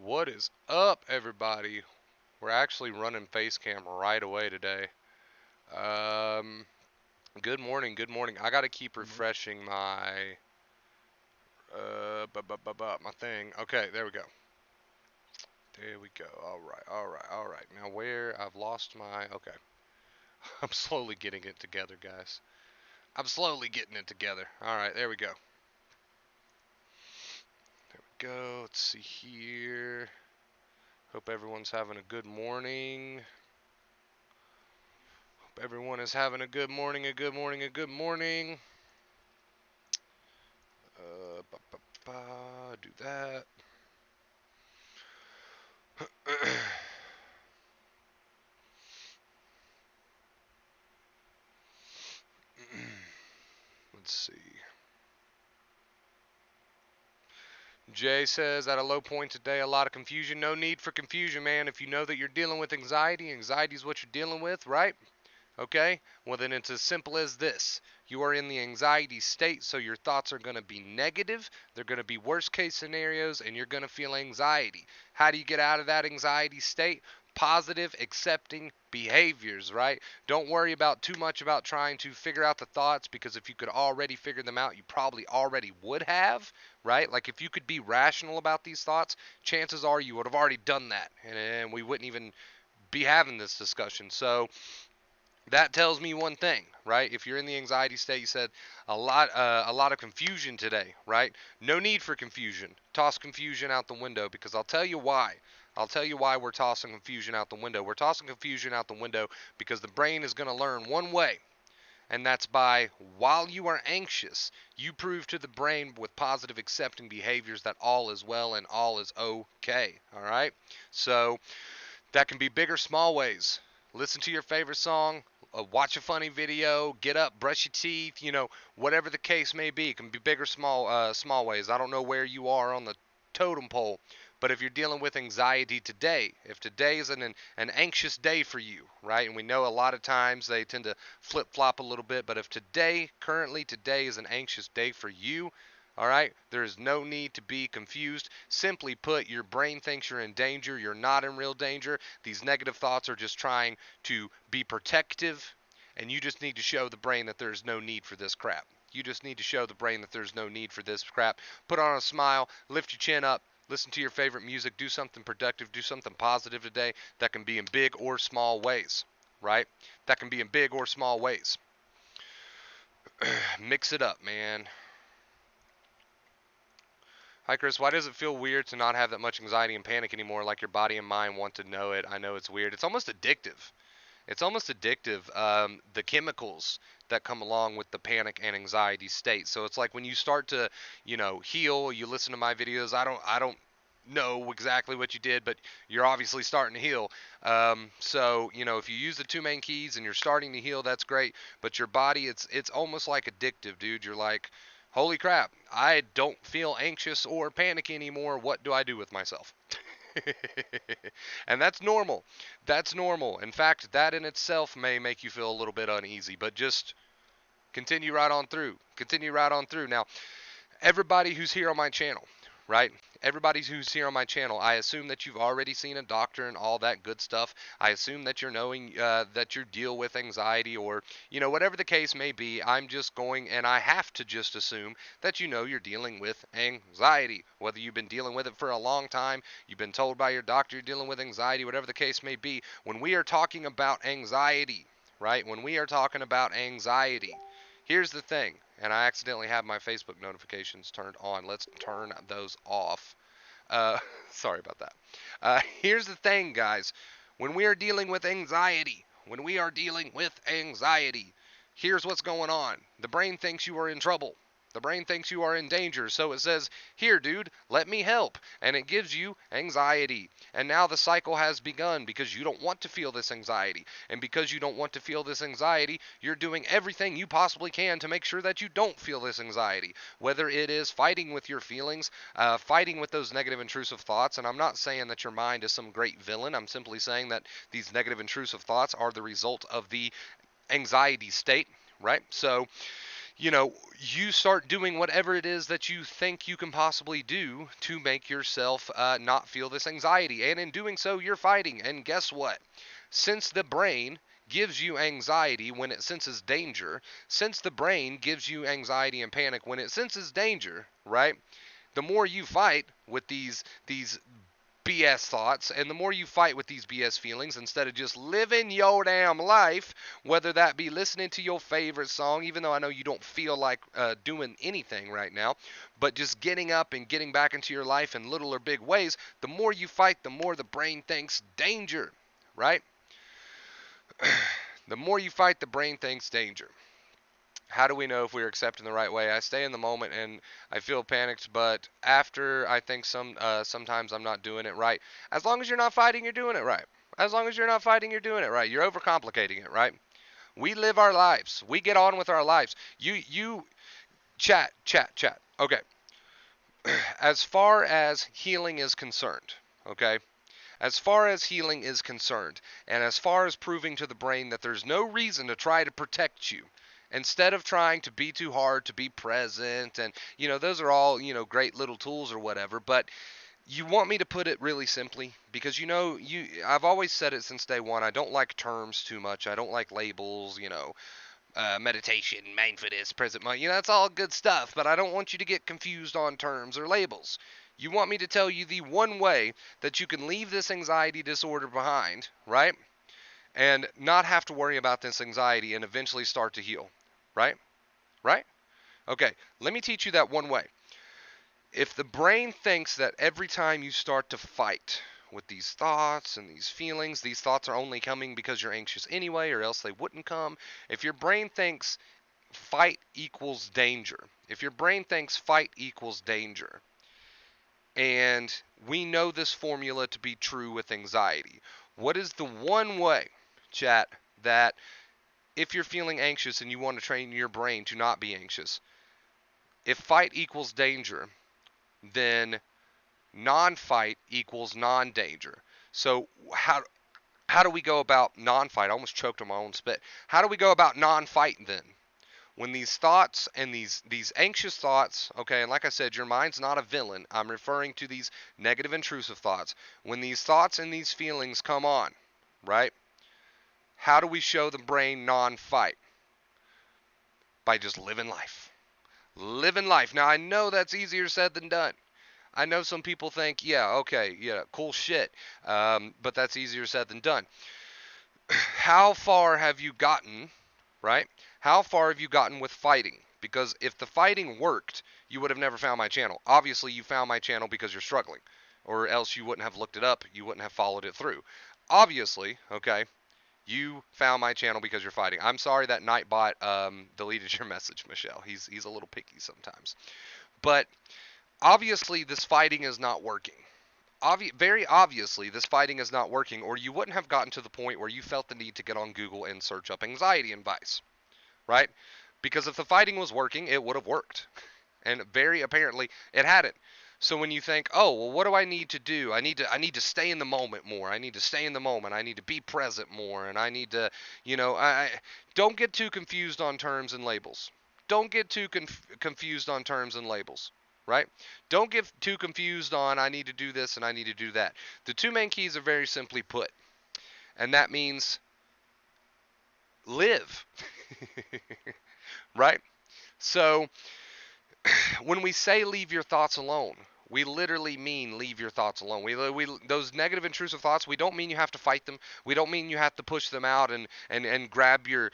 What is up, everybody? We're actually running face cam right away today. Um, Good morning, good morning. I gotta keep Mhm. refreshing my my thing. Okay, there we go. There we go. All right, all right, all right. Now where I've lost my okay. I'm slowly getting it together, guys. I'm slowly getting it together. All right, there we go. Go. Let's see here. Hope everyone's having a good morning. Hope everyone is having a good morning, a good morning, a good morning. Ba, ba, ba, do that. Let's see. Jay says at a low point today, a lot of confusion. No need for confusion, man. If you know that you're dealing with anxiety, anxiety is what you're dealing with, right? Okay? Well, then it's as simple as this. You are in the anxiety state, so your thoughts are going to be negative. They're going to be worst case scenarios, and you're going to feel anxiety. How do you get out of that anxiety state? Positive, accepting behaviors, right? Don't worry about too much about trying to figure out the thoughts because if you could already figure them out, you probably already would have, right? Like if you could be rational about these thoughts, chances are you would have already done that, and we wouldn't even be having this discussion. So, that tells me one thing, right? If you're in the anxiety state, you said a lot of confusion today, right? No need for confusion. Toss confusion out the window because I'll tell you why. I'll tell you why we're tossing confusion out the window. We're tossing confusion out the window because the brain is going to learn one way, and that's by while you are anxious, you prove to the brain with positive accepting behaviors that all is well and all is okay. All right? So, that can be big or small ways. Listen to your favorite song, watch a funny video, get up, brush your teeth, whatever the case may be. It can be big or small ways. I don't know where you are on the totem pole, but if you're dealing with anxiety today, if today is an anxious day for you, right? And we know a lot of times they tend to flip flop a little bit, but if currently today is an anxious day for you, all right, there is no need to be confused. Simply put, your brain thinks you're in danger. You're not in real danger. These negative thoughts are just trying to be protective, and you just need to show the brain that there's no need for this crap. You just need to show the brain that there's no need for this crap. Put on a smile, lift your chin up, listen to your favorite music, do something productive, do something positive today that can be in big or small ways, right? That can be in big or small ways. Mix it up, man. Hi, Chris. Why does it feel weird to not have that much anxiety and panic anymore? Like your body and mind want to know it. I know it's weird. It's almost addictive. It's almost addictive. The chemicals that come along with the panic and anxiety state. So it's like when you start to, heal. You listen to my videos. I don't know exactly what you did, but you're obviously starting to heal. So if you use the two main keys and you're starting to heal, that's great. But your body, it's almost like addictive, dude. You're like, holy crap, I don't feel anxious or panicky anymore. What do I do with myself? And that's normal. That's normal. In fact, that in itself may make you feel a little bit uneasy, but just continue right on through. Continue right on through. Now, everybody who's here on my channel, right? Everybody who's here on my channel, I assume that you've already seen a doctor and all that good stuff. I assume that you're knowing that you deal with anxiety or, whatever the case may be. I'm just going and I have to just assume that you're dealing with anxiety. Whether you've been dealing with it for a long time, you've been told by your doctor you're dealing with anxiety, whatever the case may be. When we are talking about anxiety, right? When we are talking about anxiety, here's the thing, and I accidentally have my Facebook notifications turned on. Let's turn those off. Uh, Sorry about that. Here's the thing, guys. When we are dealing with anxiety, here's what's going on. The brain thinks you are in trouble. The brain thinks you are in danger, so it says, here, dude, let me help. And it gives you anxiety. And now the cycle has begun because you don't want to feel this anxiety. And because you don't want to feel this anxiety, you're doing everything you possibly can to make sure that you don't feel this anxiety. Whether it is fighting with your feelings, fighting with those negative intrusive thoughts. And I'm not saying that your mind is some great villain. I'm simply saying that these negative intrusive thoughts are the result of the anxiety state, right? So, you start doing whatever it is that you think you can possibly do to make yourself not feel this anxiety. And in doing so, you're fighting. And guess what? Since the brain gives you anxiety when it senses danger, since the brain gives you anxiety and panic when it senses danger, right? The more you fight with these BS thoughts, and the more you fight with these BS feelings instead of just living your damn life, whether that be listening to your favorite song, even though I know you don't feel like doing anything right now, but just getting up and getting back into your life in little or big ways, the more you fight, the more the brain thinks danger, right? The more you fight, the brain thinks danger. How do we know if we're accepting the right way? I stay in the moment and I feel panicked, but after I think sometimes I'm not doing it right. As long as you're not fighting, you're doing it right. As long as you're not fighting, you're doing it right. You're overcomplicating it, right? We live our lives. We get on with our lives. You chat. Okay. As far as healing is concerned, okay? As far as healing is concerned, and as far as proving to the brain that there's no reason to try to protect you, instead of trying to be too hard to be present, and those are all great little tools or whatever, but you want me to put it really simply, because I've always said it since day one. I don't like terms too much. I don't like labels, meditation, mindfulness, present moment. That's all good stuff, but I don't want you to get confused on terms or labels. You want me to tell you the one way that you can leave this anxiety disorder behind, right? And not have to worry about this anxiety and eventually start to heal, right? Right? Okay, let me teach you that one way. If the brain thinks that every time you start to fight with these thoughts and these feelings, these thoughts are only coming because you're anxious anyway, or else they wouldn't come. If your brain thinks fight equals danger, if your brain thinks fight equals danger, and we know this formula to be true with anxiety, what is the one way, chat, that if you're feeling anxious and you want to train your brain to not be anxious, if fight equals danger, then non-fight equals non-danger. So how do we go about non-fight? I almost choked on my own spit. How do we go about non-fight then? When these thoughts and these anxious thoughts, okay, and like I said, your mind's not a villain. I'm referring to these negative intrusive thoughts. When these thoughts and these feelings come on, right? How do we show the brain non-fight? By just living life. Living life. Now, I know that's easier said than done. I know some people think, yeah, okay, yeah, cool shit, but that's easier said than done. How far have you gotten, right? How far have you gotten with fighting? Because if the fighting worked, you would have never found my channel. Obviously, you found my channel because you're struggling, or else you wouldn't have looked it up, you wouldn't have followed it through. Obviously, okay, you found my channel because you're fighting. I'm sorry that Nightbot deleted your message, Michelle. He's a little picky sometimes. But obviously, this fighting is not working. Very obviously, this fighting is not working, or you wouldn't have gotten to the point where you felt the need to get on Google and search up anxiety advice, right? Because if the fighting was working, it would have worked. And very apparently, it hadn't. So when you think, oh, well, what do I need to do? I need to stay in the moment more. I need to stay in the moment. I need to be present more. And I need to, I don't get too confused on terms and labels. Don't get too confused on terms and labels. Right? Don't get too confused on I need to do this and I need to do that. The two main keys are very simply put. And that means live. Right? So when we say leave your thoughts alone, we literally mean leave your thoughts alone. Those negative intrusive thoughts, we don't mean you have to fight them. We don't mean you have to push them out and grab your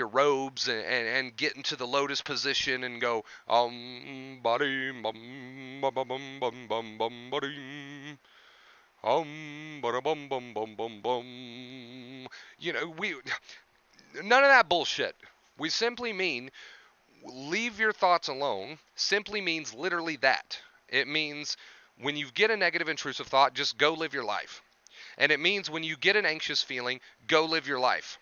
robes and get into the lotus position and go body bum bum bum bum bum bum body bum bum bum bum bum. We none of that bullshit. We simply mean leave your thoughts alone. Simply means literally that. It means when you get a negative intrusive thought, just go live your life. And it means when you get an anxious feeling, go live your life.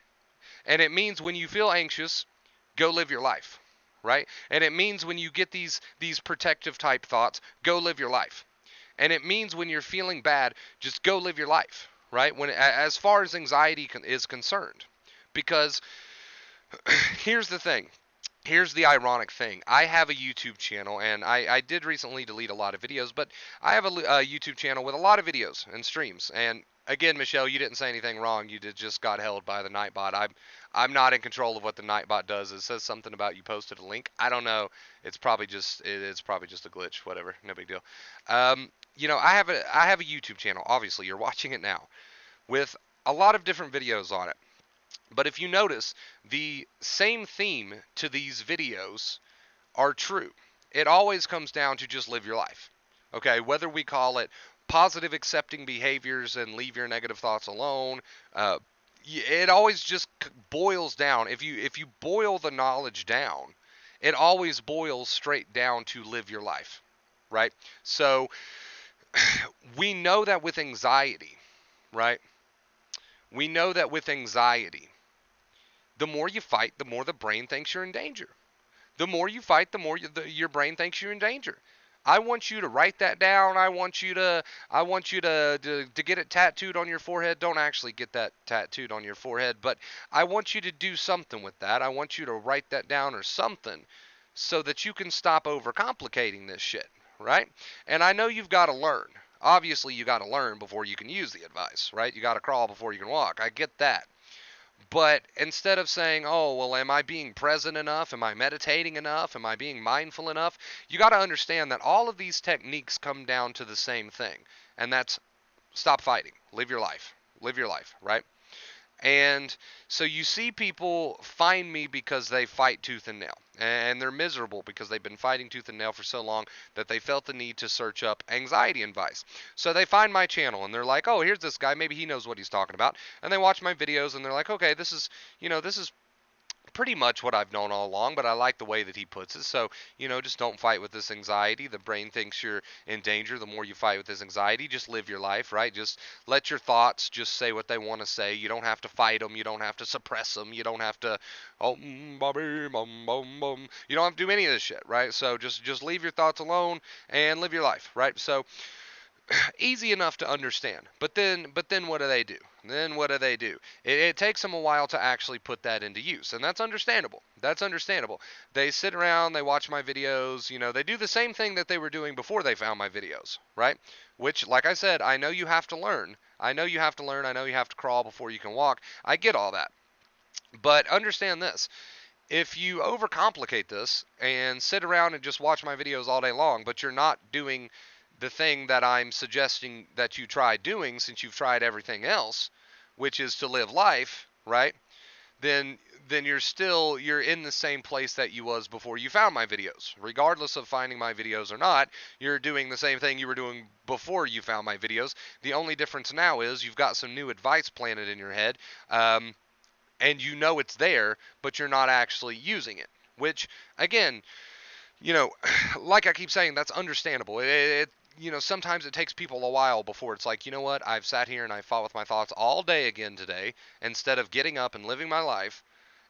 And it means when you feel anxious, go live your life, right? And it means when you get these protective type thoughts, go live your life. And it means when you're feeling bad, just go live your life, right? As far as anxiety is concerned. Because here's the thing. here's the ironic thing. I have a YouTube channel, and I did recently delete a lot of videos, but I have a YouTube channel with a lot of videos and streams. And again, Michelle, you didn't say anything wrong. You just got held by the Nightbot. I'm not in control of what the Nightbot does. It says something about you posted a link. I don't know. It's probably just a glitch. Whatever. No big deal. I have a YouTube channel. Obviously, you're watching it now with a lot of different videos on it. But if you notice, the same theme to these videos are true. It always comes down to just live your life. Okay, whether we call it positive accepting behaviors and leave your negative thoughts alone, it always just boils down. If you boil the knowledge down, it always boils straight down to live your life, right? So we know that with anxiety, right? We know that with anxiety, the more you fight, the more the brain thinks you're in danger. The more you fight, the more your brain thinks you're in danger. I want you to write that down. I want you to get it tattooed on your forehead. Don't actually get that tattooed on your forehead, but I want you to do something with that. I want you to write that down or something so that you can stop overcomplicating this shit, right? And I know you've got to learn. Obviously, you got to learn before you can use the advice, right? You got to crawl before you can walk. I get that. But instead of saying, oh, well, am I being present enough? Am I meditating enough? Am I being mindful enough? You got to understand that all of these techniques come down to the same thing, and that's stop fighting. Live your life. Live your life, right? And so you see people find me because they fight tooth and nail. And they're miserable because they've been fighting tooth and nail for so long that they felt the need to search up anxiety advice. So they find my channel and they're like, oh, here's this guy. Maybe he knows what he's talking about. And they watch my videos and they're like, okay, this is pretty much what I've known all along, but I like the way that he puts it. So, just don't fight with this anxiety. The brain thinks you're in danger the more you fight with this anxiety. Just live your life, right? Just let your thoughts just say what they want to say. You don't have to fight them. You don't have to suppress them. You don't have to, you don't have to do any of this shit, right? So just leave your thoughts alone and live your life, right? So, easy enough to understand. But then what do they do? Then what do they do? It takes them a while to actually put that into use, and that's understandable. That's understandable. They sit around, they watch my videos, they do the same thing that they were doing before they found my videos, right? Which, like I said, I know you have to learn. I know you have to learn. I know you have to crawl before you can walk. I get all that. But understand this. If you overcomplicate this and sit around and just watch my videos all day long, but you're not doing the thing that I'm suggesting that you try doing since you've tried everything else, which is to live life, right? Then you're in the same place that you was before you found my videos. Regardless of finding my videos or not, you're doing the same thing you were doing before you found my videos. The only difference now is you've got some new advice planted in your head, and you know it's there, but you're not actually using it. Which, again, like I keep saying, that's understandable. Sometimes it takes people a while before it's like, you know what, I've sat here and I fought with my thoughts all day again today instead of getting up and living my life.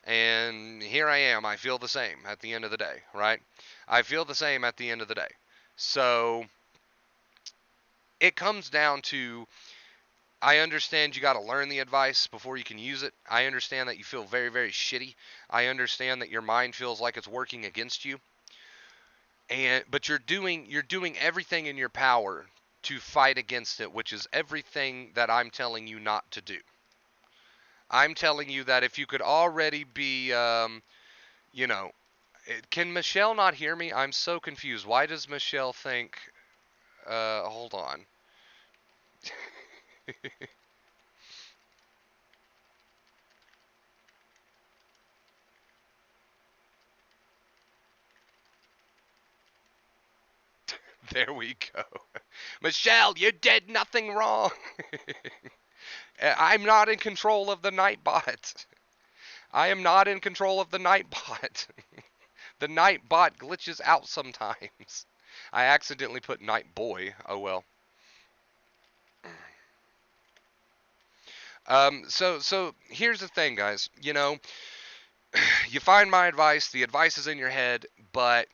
And here I am. I feel the same at the end of the day, right? I feel the same at the end of the day. So it comes down to, I understand you got to learn the advice before you can use it. I understand that you feel very, very shitty. I understand that your mind feels like it's working against you. But you're doing everything in your power to fight against it, which is everything that I'm telling you not to do. I'm telling you that if you could already be, can Michelle not hear me? I'm so confused. Why does Michelle think, hold on. There we go. Michelle, you did nothing wrong. I'm not in control of the Nightbot. I am not in control of the Nightbot. The Nightbot glitches out sometimes. I accidentally put Nightboy. Oh well. So here's the thing, guys. You find my advice. The advice is in your head, but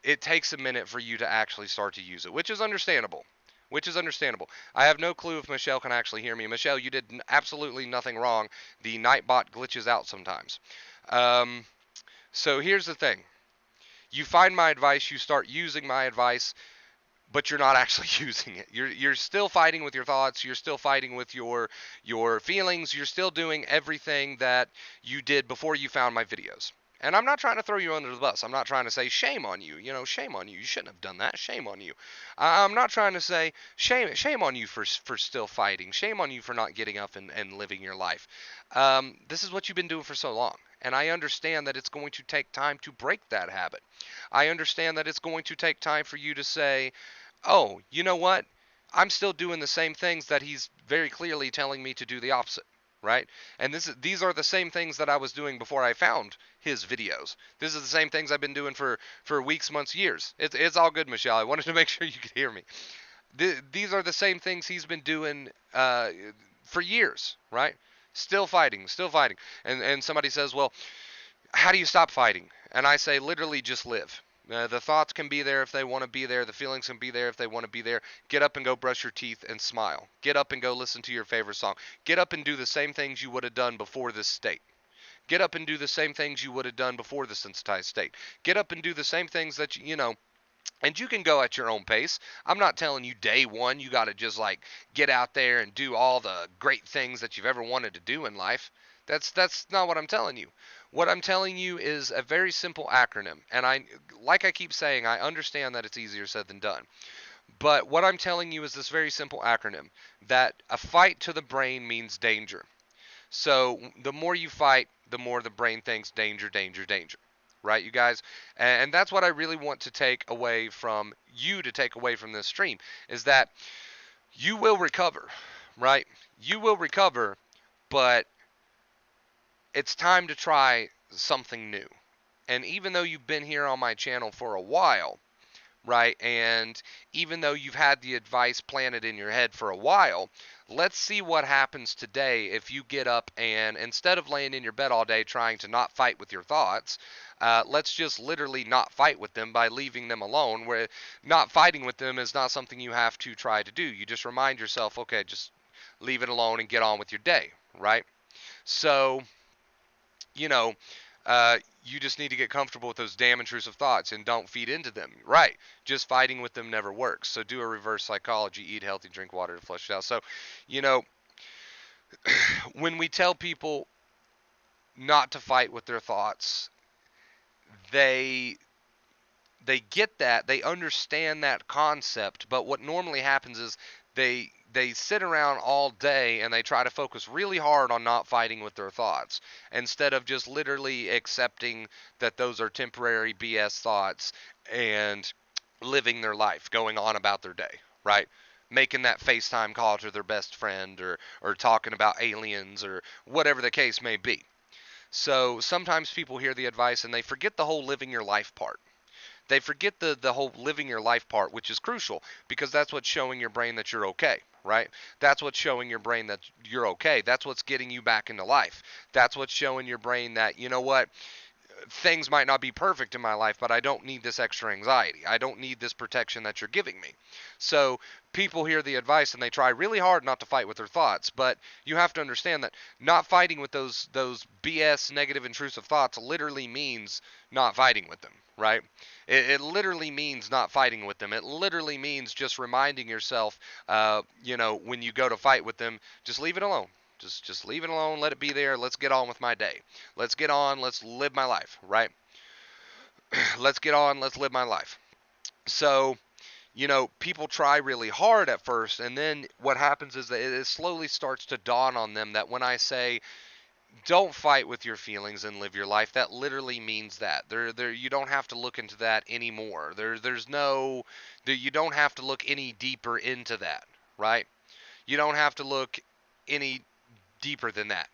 it takes a minute for you to actually start to use it, which is understandable. I have no clue if Michelle can actually hear me. Michelle, you did absolutely nothing wrong. The Nightbot glitches out sometimes. So here's the thing. You find my advice, you start using my advice, but you're not actually using it. You're still fighting with your thoughts. You're still fighting with your feelings. You're still doing everything that you did before you found my videos. And I'm not trying to throw you under the bus. I'm not trying to say shame on you. You know, shame on you. You shouldn't have done that. Shame on you. I'm not trying to say shame on you for still fighting. Shame on you for not getting up and living your life. This is what you've been doing for so long. And I understand that it's going to take time to break that habit. I understand that it's going to take time for you to say, oh, you know what? I'm still doing the same things that he's very clearly telling me to do the opposite, right? And these are the same things that I was doing before I found his videos. This is the same things I've been doing for weeks, months, years. It's all good, Michelle. I wanted to make sure you could hear me. These are the same things he's been doing for years, right? Still fighting, still fighting. And somebody says, well, how do you stop fighting? And I say, literally, just live. The thoughts can be there if they want to be there. The feelings can be there if they want to be there. Get up and go brush your teeth and smile. Get up and go listen to your favorite song. Get up and do the same things you would have done before this state. Get up and do the same things you would have done before the sensitized state. Get up and do the same things that you know. And you can go at your own pace. I'm not telling you day one you got to just like get out there and do all the great things that you've ever wanted to do in life. That's not what I'm telling you. What I'm telling you is a very simple acronym. And like I keep saying, I understand that it's easier said than done. But what I'm telling you is this very simple acronym that a fight to the brain means danger. So the more you fight, the more the brain thinks danger, danger, danger. Right, you guys? And that's what I really want to take away from you, to take away from this stream, is that you will recover, right? You will recover, but it's time to try something new. And even though you've been here on my channel for a while, right, and even though you've had the advice planted in your head for a while, let's see what happens today if you get up and instead of laying in your bed all day trying to not fight with your thoughts, let's just literally not fight with them by leaving them alone, where not fighting with them is not something you have to try to do. You just remind yourself, okay, just leave it alone and get on with your day, right? So, you know, you just need to get comfortable with those damn intrusive thoughts and don't feed into them. Right. Just fighting with them never works. So do a reverse psychology, eat healthy, drink water to flush it out. So, you know, when we tell people not to fight with their thoughts, they get that, they understand that concept, but what normally happens is they sit around all day and they try to focus really hard on not fighting with their thoughts instead of just literally accepting that those are temporary BS thoughts and living their life, going on about their day, right? Making that FaceTime call to their best friend, or talking about aliens, or whatever the case may be. So sometimes people hear the advice and they forget the whole living your life part. They forget the whole living your life part, which is crucial because that's what's showing your brain that you're okay, right? That's what's showing your brain that you're okay. That's what's getting you back into life. That's what's showing your brain that, you know what, things might not be perfect in my life, but I don't need this extra anxiety. I don't need this protection that you're giving me. So people hear the advice and they try really hard not to fight with their thoughts, but you have to understand that not fighting with those BS negative intrusive thoughts literally means not fighting with them, right? It literally means not fighting with them. It literally means just reminding yourself, when you go to fight with them, just leave it alone. Just leave it alone, let it be there, let's get on with my day. Let's get on, let's live my life, right? Let's get on, let's live my life. So, people try really hard at first, and then what happens is that it slowly starts to dawn on them that when I say, don't fight with your feelings and live your life, that literally means that. You don't have to look into that anymore. You don't have to look any deeper into that, right? You don't have to look any deeper than that.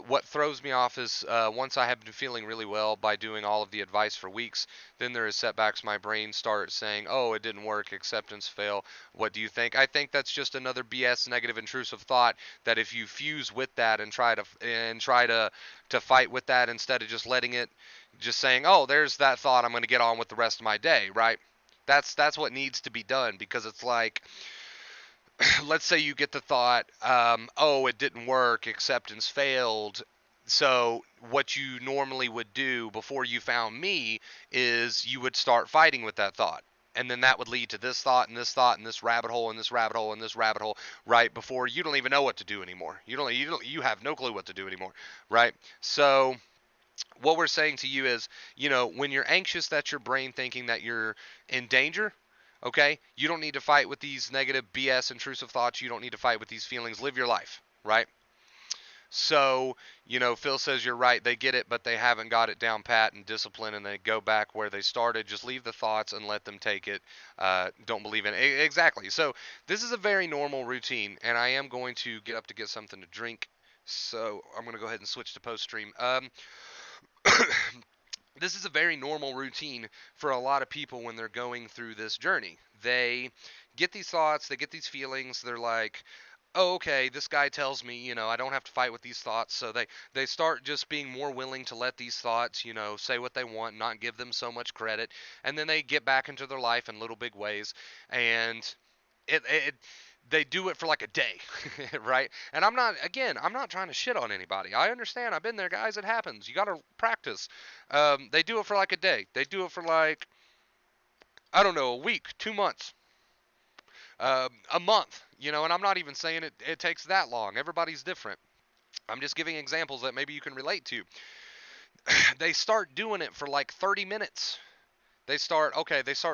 What throws me off is once I have been feeling really well by doing all of the advice for weeks, then there is setbacks. My brain starts saying, oh, it didn't work, acceptance fail. What do you think? I think that's just another BS negative intrusive thought that if you fuse with that and try to fight with that instead of just letting it, just saying, oh, there's that thought, I'm going to get on with the rest of my day, right? That's what needs to be done, because it's like, let's say you get the thought, oh, it didn't work, acceptance failed. So what you normally would do before you found me is you would start fighting with that thought. And then that would lead to this thought and this thought and this rabbit hole and this rabbit hole and this rabbit hole, right? Before you don't even know what to do anymore. You have no clue what to do anymore, right? So what we're saying to you is, when you're anxious, that's your brain thinking that you're in danger. Okay? You don't need to fight with these negative BS intrusive thoughts. You don't need to fight with these feelings. Live your life, right? So, Phil says you're right. They get it, but they haven't got it down pat and discipline, and they go back where they started. Just leave the thoughts and let them take it. Don't believe in it. Exactly. So, this is a very normal routine, and I am going to get up to get something to drink. So, I'm going to go ahead and switch to post stream. This is a very normal routine for a lot of people when they're going through this journey. They get these thoughts, they get these feelings, they're like, oh, okay, this guy tells me, I don't have to fight with these thoughts. So they start just being more willing to let these thoughts, say what they want, not give them so much credit. And then they get back into their life in little big ways. And it they do it for like a day, right? And I'm not trying to shit on anybody. I understand. I've been there, guys. It happens. You got to practice. They do it for like a day. They do it for like, I don't know, a week, 2 months, a month, and I'm not even saying it takes that long. Everybody's different. I'm just giving examples that maybe you can relate to. They start doing it for like 30 minutes. They start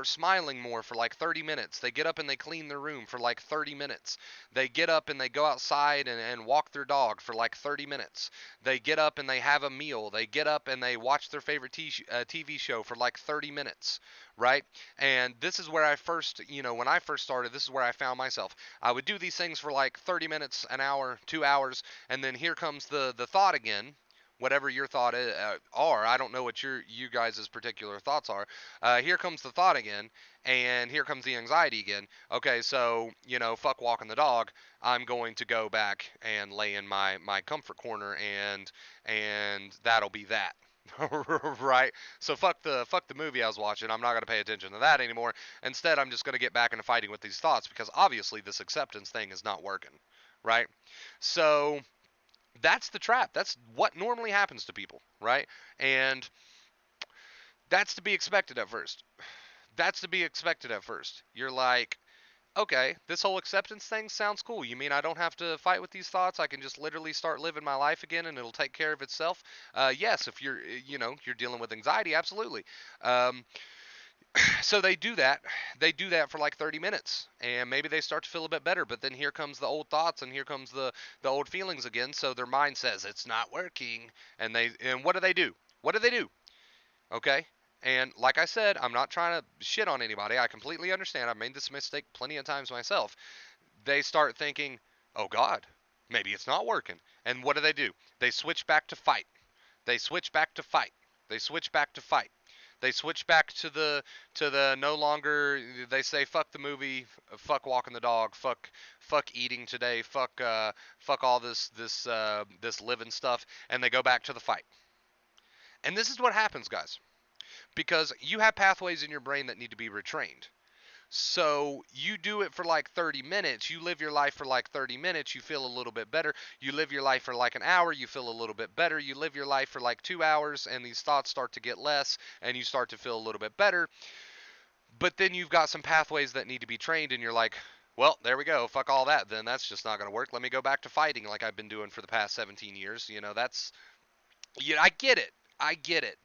smiling more for like 30 minutes. They get up and they clean their room for like 30 minutes. They get up and they go outside and walk their dog for like 30 minutes. They get up and they have a meal. They get up and they watch their favorite TV show for like 30 minutes, right? And this is where I first, when I first started, this is where I found myself. I would do these things for like 30 minutes, an hour, 2 hours, and then here comes the thought again, whatever your thought are. I don't know what you guys' particular thoughts are. Here comes the thought again, and here comes the anxiety again. Okay, so fuck walking the dog. I'm going to go back and lay in my comfort corner, and that'll be that. Right. So fuck the movie I was watching. I'm not going to pay attention to that anymore. Instead, I'm just going to get back into fighting with these thoughts because obviously this acceptance thing is not working, right? So that's the trap. That's what normally happens to people, right? And that's to be expected at first. That's to be expected at first. You're like, okay, this whole acceptance thing sounds cool. You mean I don't have to fight with these thoughts? I can just literally start living my life again, and it'll take care of itself. Yes, if you're dealing with anxiety, absolutely. Um, so they do that. They do that for like 30 minutes, and maybe they start to feel a bit better. But then here comes the old thoughts, and here comes the old feelings again. So their mind says it's not working, and what do they do? What do they do? Okay. And like I said, I'm not trying to shit on anybody. I completely understand. I've made this mistake plenty of times myself. They start thinking, oh God, maybe it's not working. And what do? They switch back to fight. They switch back to fight. They switch back to fight. They switch back to the no longer. They say fuck the movie, fuck walking the dog, fuck eating today, fuck all this living stuff, and they go back to the fight. And this is what happens, guys, because you have pathways in your brain that need to be retrained. So you do it for like 30 minutes. You live your life for like 30 minutes. You feel a little bit better. You live your life for like an hour. You feel a little bit better. You live your life for like 2 hours, and these thoughts start to get less, and you start to feel a little bit better. But then you've got some pathways that need to be trained, and you're like, well, there we go. Fuck all that. Then that's just not going to work. Let me go back to fighting like I've been doing for the past 17 years. That's, I get it. I get it.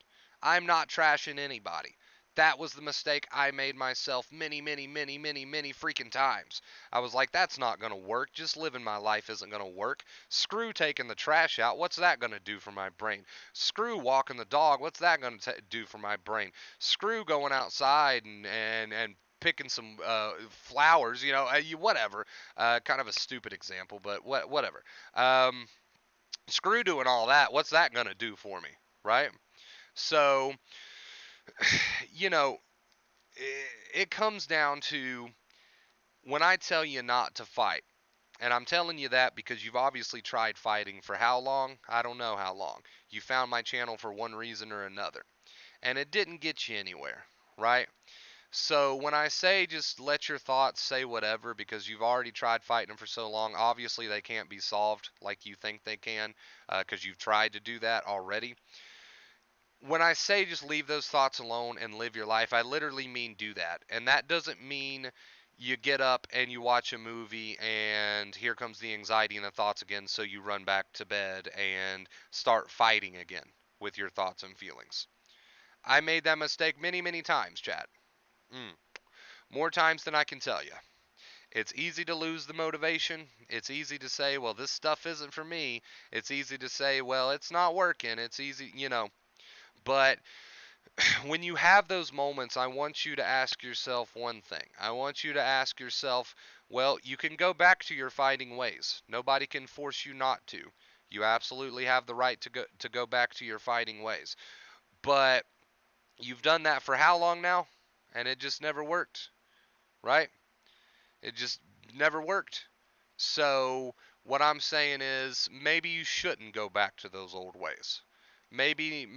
I'm not trashing anybody. That was the mistake I made myself many, many, many, many, many freaking times. I was like, that's not going to work. Just living my life isn't going to work. Screw taking the trash out. What's that going to do for my brain? Screw walking the dog. What's that going to do for my brain? Screw going outside and picking some flowers, whatever. Kind of a stupid example, but whatever. Screw doing all that. What's that going to do for me? Right? So, you know, it comes down to when I tell you not to fight, and I'm telling you that because you've obviously tried fighting for how long? I don't know how long. You found my channel for one reason or another, and it didn't get you anywhere, right? So when I say just let your thoughts say whatever because you've already tried fighting them for so long, obviously they can't be solved like you think they can because you've tried to do that already. When I say just leave those thoughts alone and live your life, I literally mean do that. And that doesn't mean you get up and you watch a movie and here comes the anxiety and the thoughts again, so you run back to bed and start fighting again with your thoughts and feelings. I made that mistake many, many times, chat. Mm. More times than I can tell you. It's easy to lose the motivation. It's easy to say, well, this stuff isn't for me. It's easy to say, well, it's not working. It's easy, you know. But when you have those moments, I want you to ask yourself one thing. I want you to ask yourself, well, you can go back to your fighting ways. Nobody can force you not to. You absolutely have the right to go back to your fighting ways. But you've done that for how long now? And it just never worked, right? It just never worked. So what I'm saying is maybe you shouldn't go back to those old ways. Maybe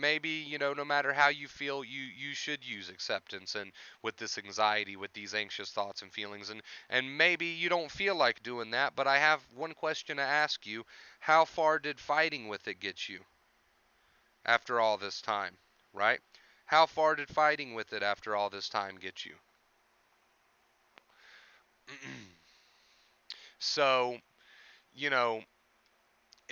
no matter how you feel, you should use acceptance and with this anxiety, with these anxious thoughts and feelings, and maybe you don't feel like doing that. But I have one question to ask you: how far did fighting with it get you after all this time? Right? How far did fighting with it after all this time get you? So you know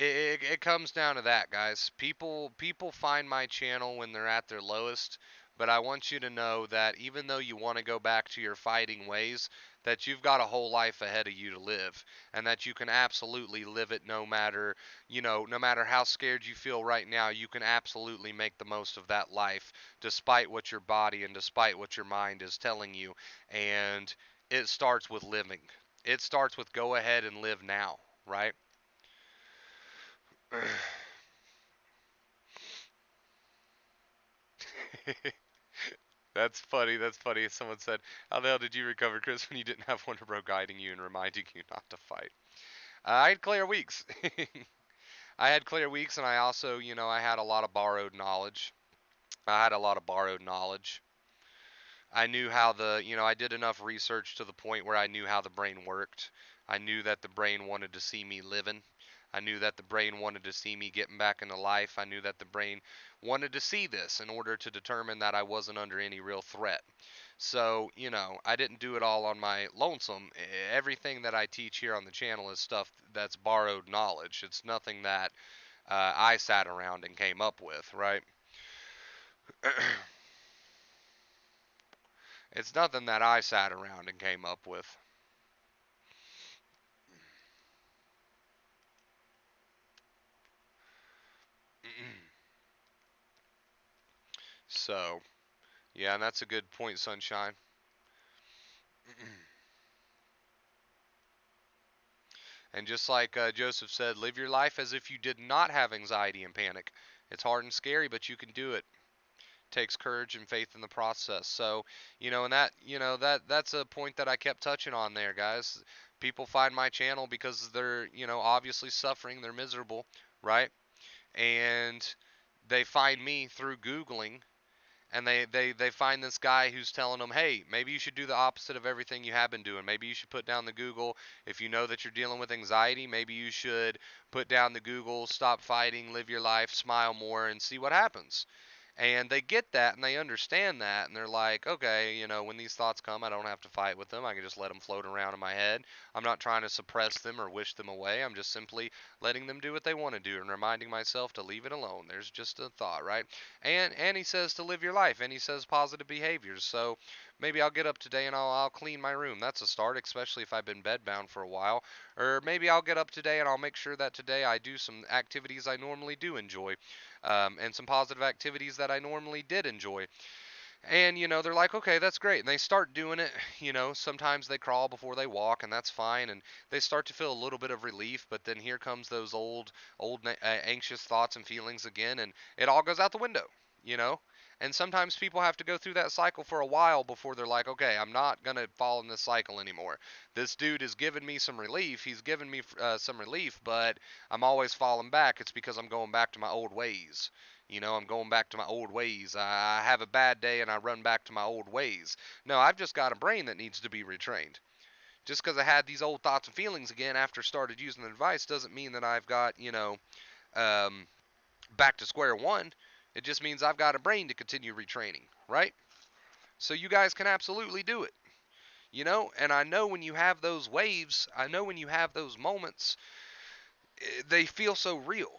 it comes down to that, guys. People find my channel when they're at their lowest, but I want you to know that even though you want to go back to your fighting ways, that you've got a whole life ahead of you to live, and that you can absolutely live it no matter, no matter how scared you feel right now, you can absolutely make the most of that life despite what your body and despite what your mind is telling you. And it starts with living. It starts with go ahead and live now, right? That's funny. That's funny. Someone said, "How the hell did you recover, Chris, when you didn't have Wonder Bro guiding you and reminding you not to fight?" I had clear weeks. I had clear weeks, and I also, I had a lot of borrowed knowledge. I had a lot of borrowed knowledge. I knew how I did enough research to the point where I knew how the brain worked. I knew that the brain wanted to see me living. I knew that the brain wanted to see me getting back into life. I knew that the brain wanted to see this in order to determine that I wasn't under any real threat. So, I didn't do it all on my lonesome. Everything that I teach here on the channel is stuff that's borrowed knowledge. It's nothing that I sat around and came up with, right? It's nothing that I sat around and came up with. So, yeah, and that's a good point, Sunshine. And just like Joseph said, live your life as if you did not have anxiety and panic. It's hard and scary, but you can do it. Takes courage and faith in the process. So, and that's a point that I kept touching on there, guys. People find my channel because they're, obviously suffering, they're miserable, right? And they find me through Googling, and they find this guy who's telling them, hey, maybe you should do the opposite of everything you have been doing. Maybe you should put down the Google. If you know that you're dealing with anxiety, maybe you should put down the Google, stop fighting, live your life, smile more, and see what happens. And they get that and they understand that, and they're like, okay, when these thoughts come, I don't have to fight with them. I can just let them float around in my head. I'm not trying to suppress them or wish them away. I'm just simply letting them do what they want to do and reminding myself to leave it alone. There's just a thought, right? And he says to live your life, and he says positive behaviors. So maybe I'll get up today and I'll clean my room. That's a start, especially if I've been bedbound for a while. Or maybe I'll get up today and I'll make sure that today I do some activities I normally do enjoy, and some positive activities that I normally did enjoy. And, they're like, okay, that's great. And they start doing it. Sometimes they crawl before they walk, and that's fine. And they start to feel a little bit of relief. But then here comes those old anxious thoughts and feelings again, and it all goes out the window, you know? And sometimes people have to go through that cycle for a while before they're like, okay, I'm not going to fall in this cycle anymore. This dude is giving me some relief. He's giving me some relief, but I'm always falling back. It's because I'm going back to my old ways. I'm going back to my old ways. I have a bad day and I run back to my old ways. No, I've just got a brain that needs to be retrained. Just because I had these old thoughts and feelings again after started using the device doesn't mean that I've got, um, back to square one. It just means I've got a brain to continue retraining, right? So you guys can absolutely do it. And I know when you have those waves, I know when you have those moments, they feel so real.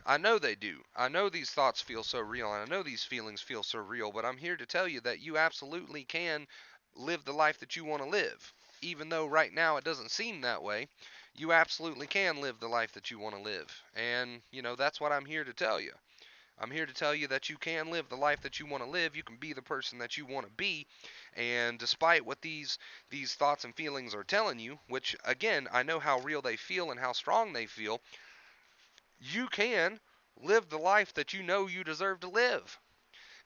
I know they do. I know these thoughts feel so real, and I know these feelings feel so real, but I'm here to tell you that you absolutely can live the life that you want to live. Even though right now it doesn't seem that way, you absolutely can live the life that you want to live. And, that's what I'm here to tell you. I'm here to tell you that you can live the life that you want to live. You can be the person that you want to be. And despite what these thoughts and feelings are telling you, which again, I know how real they feel and how strong they feel, you can live the life that you know you deserve to live.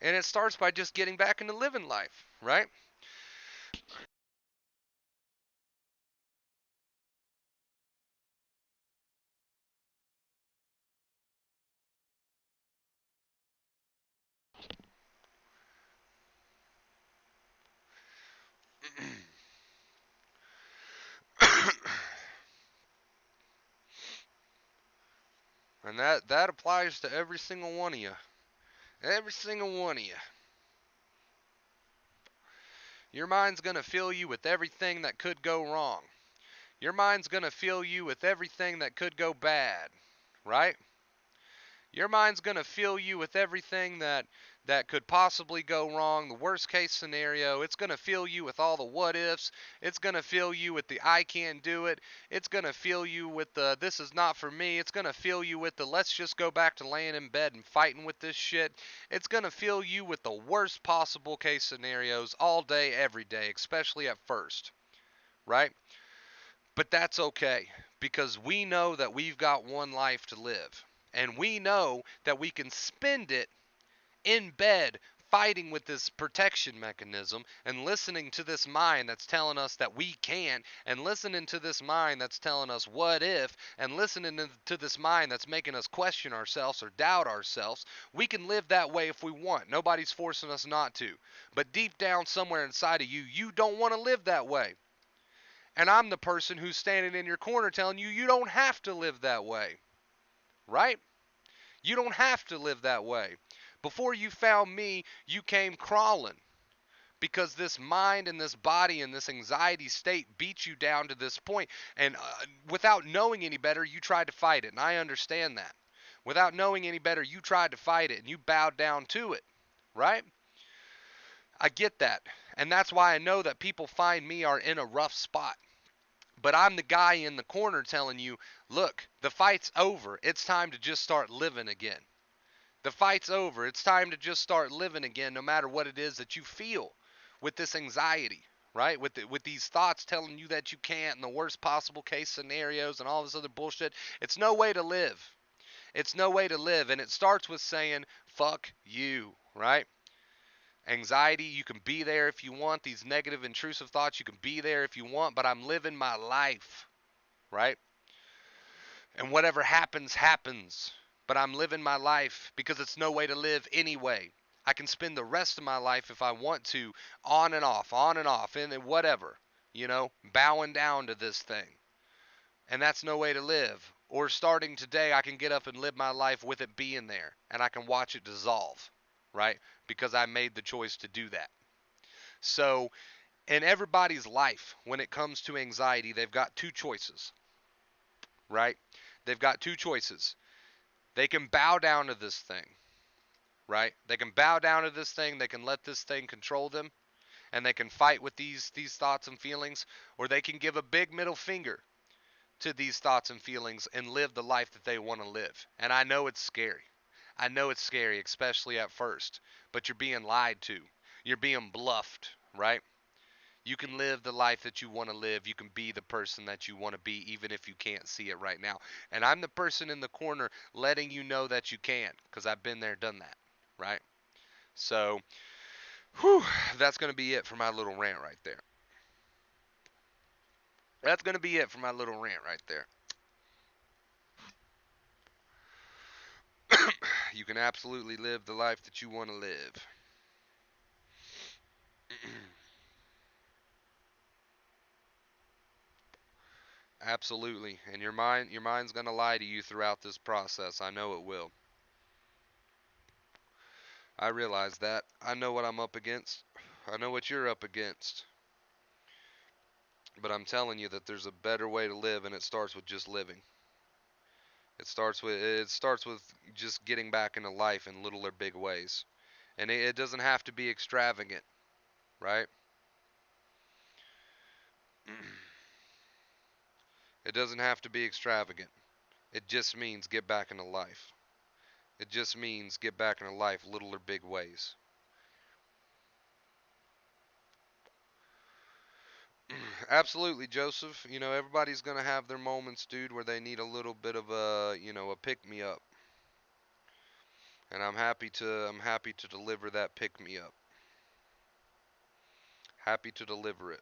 And it starts by just getting back into living life, right? And that applies to every single one of you. Every single one of you. Your mind's going to fill you with everything that could go wrong. Your mind's going to fill you with everything that could go bad, right? Your mind's going to fill you with everything that could possibly go wrong, the worst case scenario. It's going to fill you with all the what ifs. It's going to fill you with the I can't do it. It's going to fill you with the this is not for me. It's going to fill you with the let's just go back to laying in bed and fighting with this shit. It's going to fill you with the worst possible case scenarios all day every day, especially at first, right? But that's okay because we know that we've got one life to live. And we know that we can spend it in bed fighting with this protection mechanism and listening to this mind that's telling us that we can't, and listening to this mind that's telling us what if, and listening to this mind that's making us question ourselves or doubt ourselves. We can live that way if we want. Nobody's forcing us not to. But deep down somewhere inside of you, you don't want to live that way. And I'm the person who's standing in your corner telling you you don't have to live that way. Right? You don't have to live that way. Before you found me, you came crawling because this mind and this body and this anxiety state beat you down to this point. And without knowing any better, you tried to fight it. And I understand that. Without knowing any better, you tried to fight it and you bowed down to it. Right? I get that. And that's why I know that people find me are in a rough spot. But I'm the guy in the corner telling you, look, the fight's over. It's time to just start living again. The fight's over. It's time to just start living again, no matter what it is that you feel with this anxiety, right? With these thoughts telling you that you can't, and the worst possible case scenarios, and all this other bullshit. It's no way to live. It's no way to live, and it starts with saying "fuck you," right? Anxiety, you can be there if you want. These negative, intrusive thoughts, you can be there if you want. But I'm living my life, right? And whatever happens, happens. But I'm living my life because it's no way to live anyway. I can spend the rest of my life if I want to, on and off, and whatever, bowing down to this thing. And that's no way to live. Or starting today, I can get up and live my life with it being there, and I can watch it dissolve, right? Because I made the choice to do that. So, in everybody's life, when it comes to anxiety, they've got two choices, right? They've got two choices. They can bow down to this thing, right? They can bow down to this thing, they can let this thing control them, and they can fight with these thoughts and feelings, or they can give a big middle finger to these thoughts and feelings and live the life that they want to live. And I know it's scary. I know it's scary, especially at first, but you're being lied to. You're being bluffed, right? You can live the life that you want to live. You can be the person that you want to be, even if you can't see it right now. And I'm the person in the corner letting you know that you can, because I've been there, done that, right? So, whew, that's going to be it for my little rant right there. That's going to be it for my little rant right there. You can absolutely live the life that you want to live. Absolutely. And your mind's going to lie to you throughout this process. I know it will. I realize that. I know what I'm up against. I know what you're up against. But I'm telling you that there's a better way to live, and it starts with just living. It starts with just getting back into life in little or big ways. And it doesn't have to be extravagant, right? It doesn't have to be extravagant. It just means get back into life. It just means get back into life little or big ways. Absolutely, Joseph. Everybody's going to have their moments, dude, where they need a little bit of a pick me up. And I'm happy to deliver that pick me up. Happy to deliver it.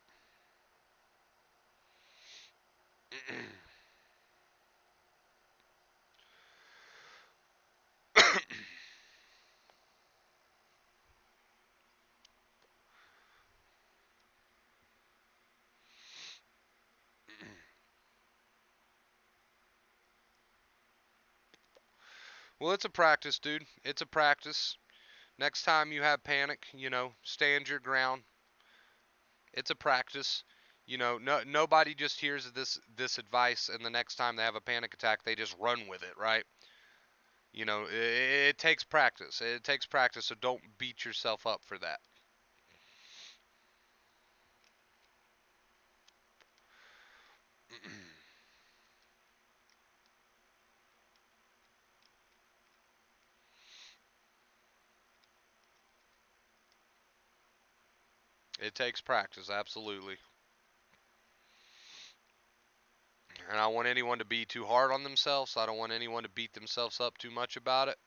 Well, it's a practice, dude. It's a practice. Next time you have panic, stand your ground. It's a practice. Nobody just hears this advice and the next time they have a panic attack, they just run with it, right? It takes practice. It takes practice, so don't beat yourself up for that. It takes practice, absolutely. And I don't want anyone to be too hard on themselves. I don't want anyone to beat themselves up too much about it.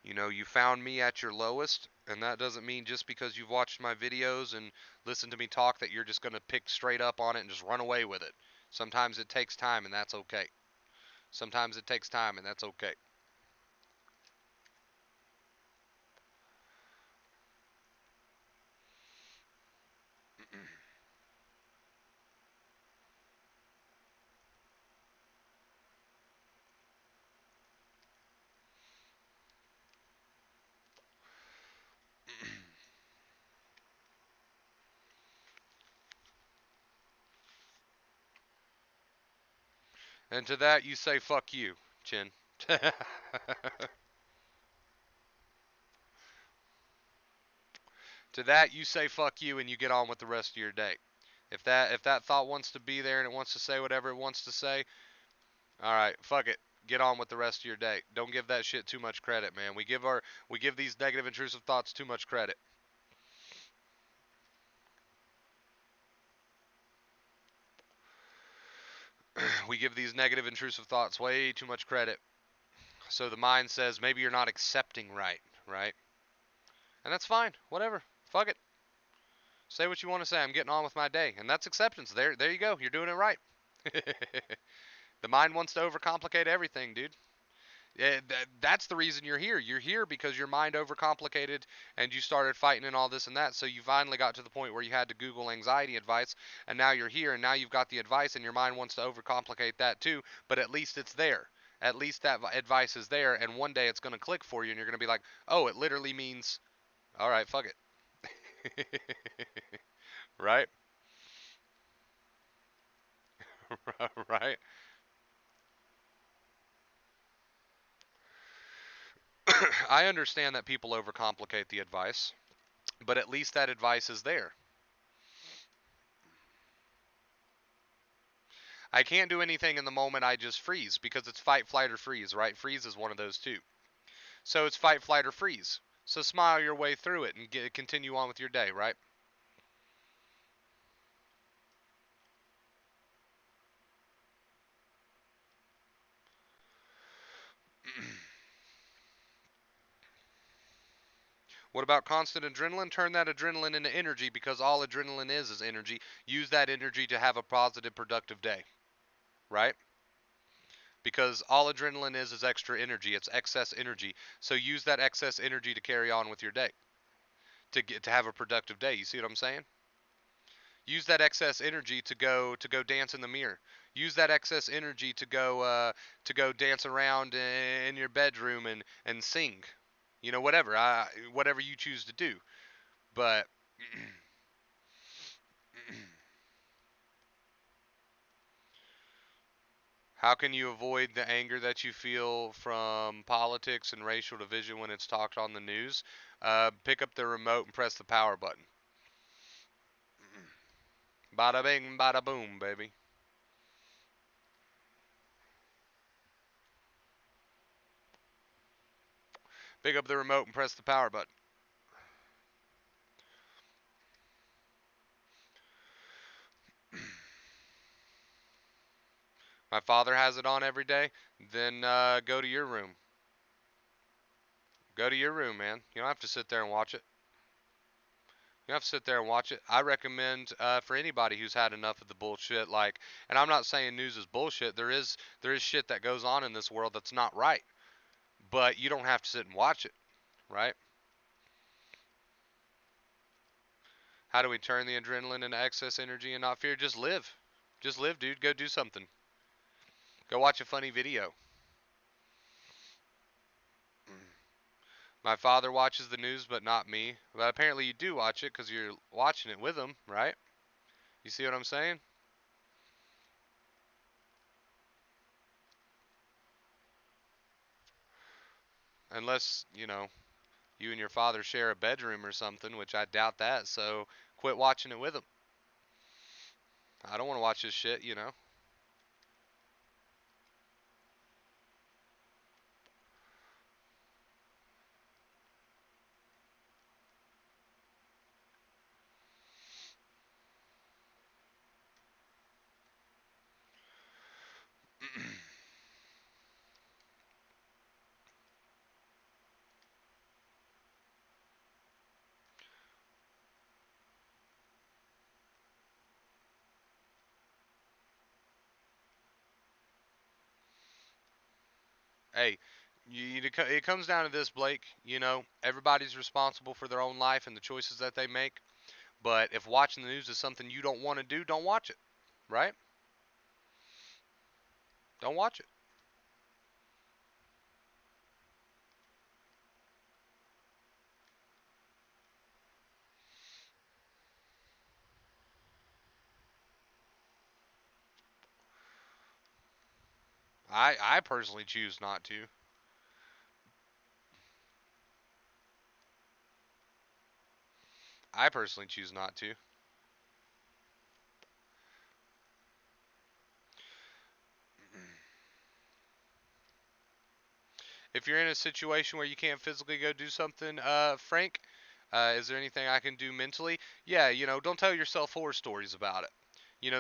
You found me at your lowest, and that doesn't mean just because you've watched my videos and listened to me talk that you're just going to pick straight up on it and just run away with it. Sometimes it takes time, and that's okay. Sometimes it takes time, and that's okay. And to that, you say, fuck you, Chin. To that, you say, fuck you, and you get on with the rest of your day. If that thought wants to be there and it wants to say whatever it wants to say, all right, fuck it. Get on with the rest of your day. Don't give that shit too much credit, man. We give these negative intrusive thoughts too much credit. We give these negative intrusive thoughts way too much credit. So the mind says maybe you're not accepting right, right? And that's fine. Whatever. Fuck it. Say what you want to say. I'm getting on with my day. And that's acceptance. There you go. You're doing it right. The mind wants to overcomplicate everything, dude. Yeah, that's the reason you're here. You're here because your mind overcomplicated and you started fighting and all this and that. So you finally got to the point where you had to Google anxiety advice, and now you're here, and now you've got the advice, and your mind wants to overcomplicate that too. But at least it's there. At least that advice is there, and one day it's going to click for you, and you're going to be like, oh, it literally means, all right, fuck it. Right? Right? I understand that people overcomplicate the advice, but at least that advice is there. I can't do anything in the moment. I just freeze because it's fight, flight, or freeze, right? Freeze is one of those too. So it's fight, flight, or freeze. So smile your way through it and continue on with your day, right? What about constant adrenaline? Turn that adrenaline into energy because all adrenaline is energy. Use that energy to have a positive, productive day, right? because all adrenaline is extra energy. It's excess energy. So use that excess energy to carry on with your day, to have a productive day. You see what I'm saying? Use that excess energy to go dance in the mirror. Use that excess energy to go dance around in your bedroom and sing. You know, whatever you choose to do. But how can you avoid the anger that you feel from politics and racial division when it's talked on the news? Pick up the remote and press the power button. Bada bing, bada boom, baby. Pick up the remote and press the power button. My father has it on every day. Then go to your room. Go to your room, man. You don't have to sit there and watch it. You don't have to sit there and watch it. I recommend for anybody who's had enough of the bullshit, like, and I'm not saying news is bullshit. There is shit that goes on in this world that's not right, but you don't have to sit and watch it, right? How do we turn the adrenaline into excess energy and not fear? Just live. Just live, dude. Go do something. Go watch a funny video. My father watches the news, but not me. But apparently you do watch it because you're watching it with him, right? You see what I'm saying? Unless, you and your father share a bedroom or something, which I doubt that, so quit watching it with him. I don't want to watch this shit. Hey, it comes down to this, Blake. Everybody's responsible for their own life and the choices that they make. But if watching the news is something you don't want to do, don't watch it, right? Don't watch it. I personally choose not to. I personally choose not to. If you're in a situation where you can't physically go do something, Frank, is there anything I can do mentally? Yeah, don't tell yourself horror stories about it.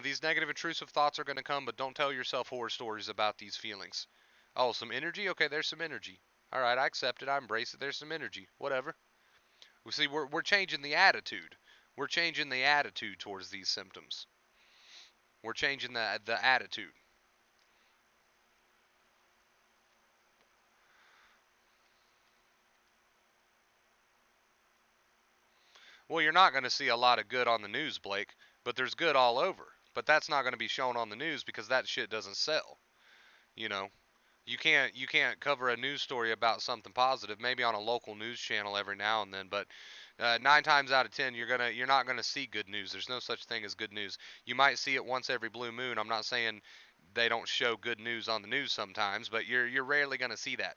These negative intrusive thoughts are going to come, but don't tell yourself horror stories about these feelings. Oh, some energy? Okay, there's some energy. All right, I accept it. I embrace it. There's some energy. Whatever. We see we're changing the attitude. We're changing the attitude towards these symptoms. We're changing the attitude. Well, you're not going to see a lot of good on the news, Blake, but there's good all over. But that's not going to be shown on the news because that shit doesn't sell. You know, you can't cover a news story about something positive, maybe on a local news channel every now and then, but 9 times out of 10 you're not gonna see good news. There's no such thing as good news. You might see it once every blue moon. I'm not saying they don't show good news on the news sometimes, but you're rarely gonna see that.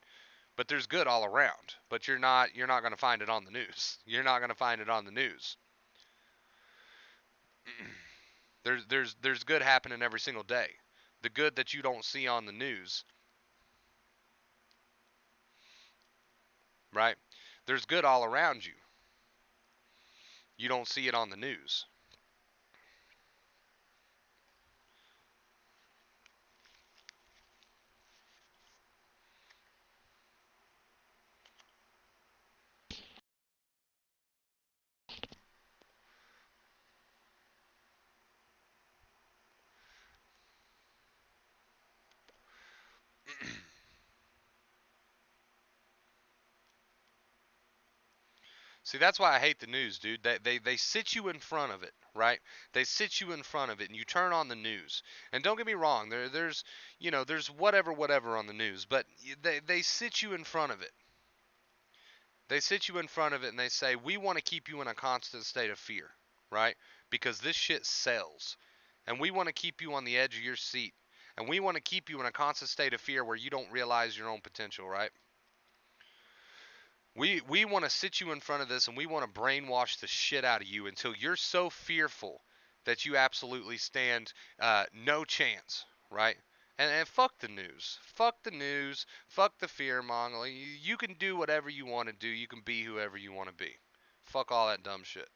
But there's good all around. But you're not gonna find it on the news. You're not gonna find it on the news. There's good happening every single day. The good that you don't see on the news, right? There's good all around you. You don't see it on the news. See, that's why I hate the news, dude. They sit you in front of it, right? They sit you in front of it, and you turn on the news. And don't get me wrong, there's there's whatever on the news, but they sit you in front of it. They sit you in front of it, and they say we want to keep you in a constant state of fear, right? Because this shit sells, and we want to keep you on the edge of your seat, and we want to keep you in a constant state of fear where you don't realize your own potential, right? We want to sit you in front of this and we want to brainwash the shit out of you until you're so fearful that you absolutely stand no chance, right? And fuck the news. Fuck the news. Fuck the fear mongering. You can do whatever you want to do. You can be whoever you want to be. Fuck all that dumb shit.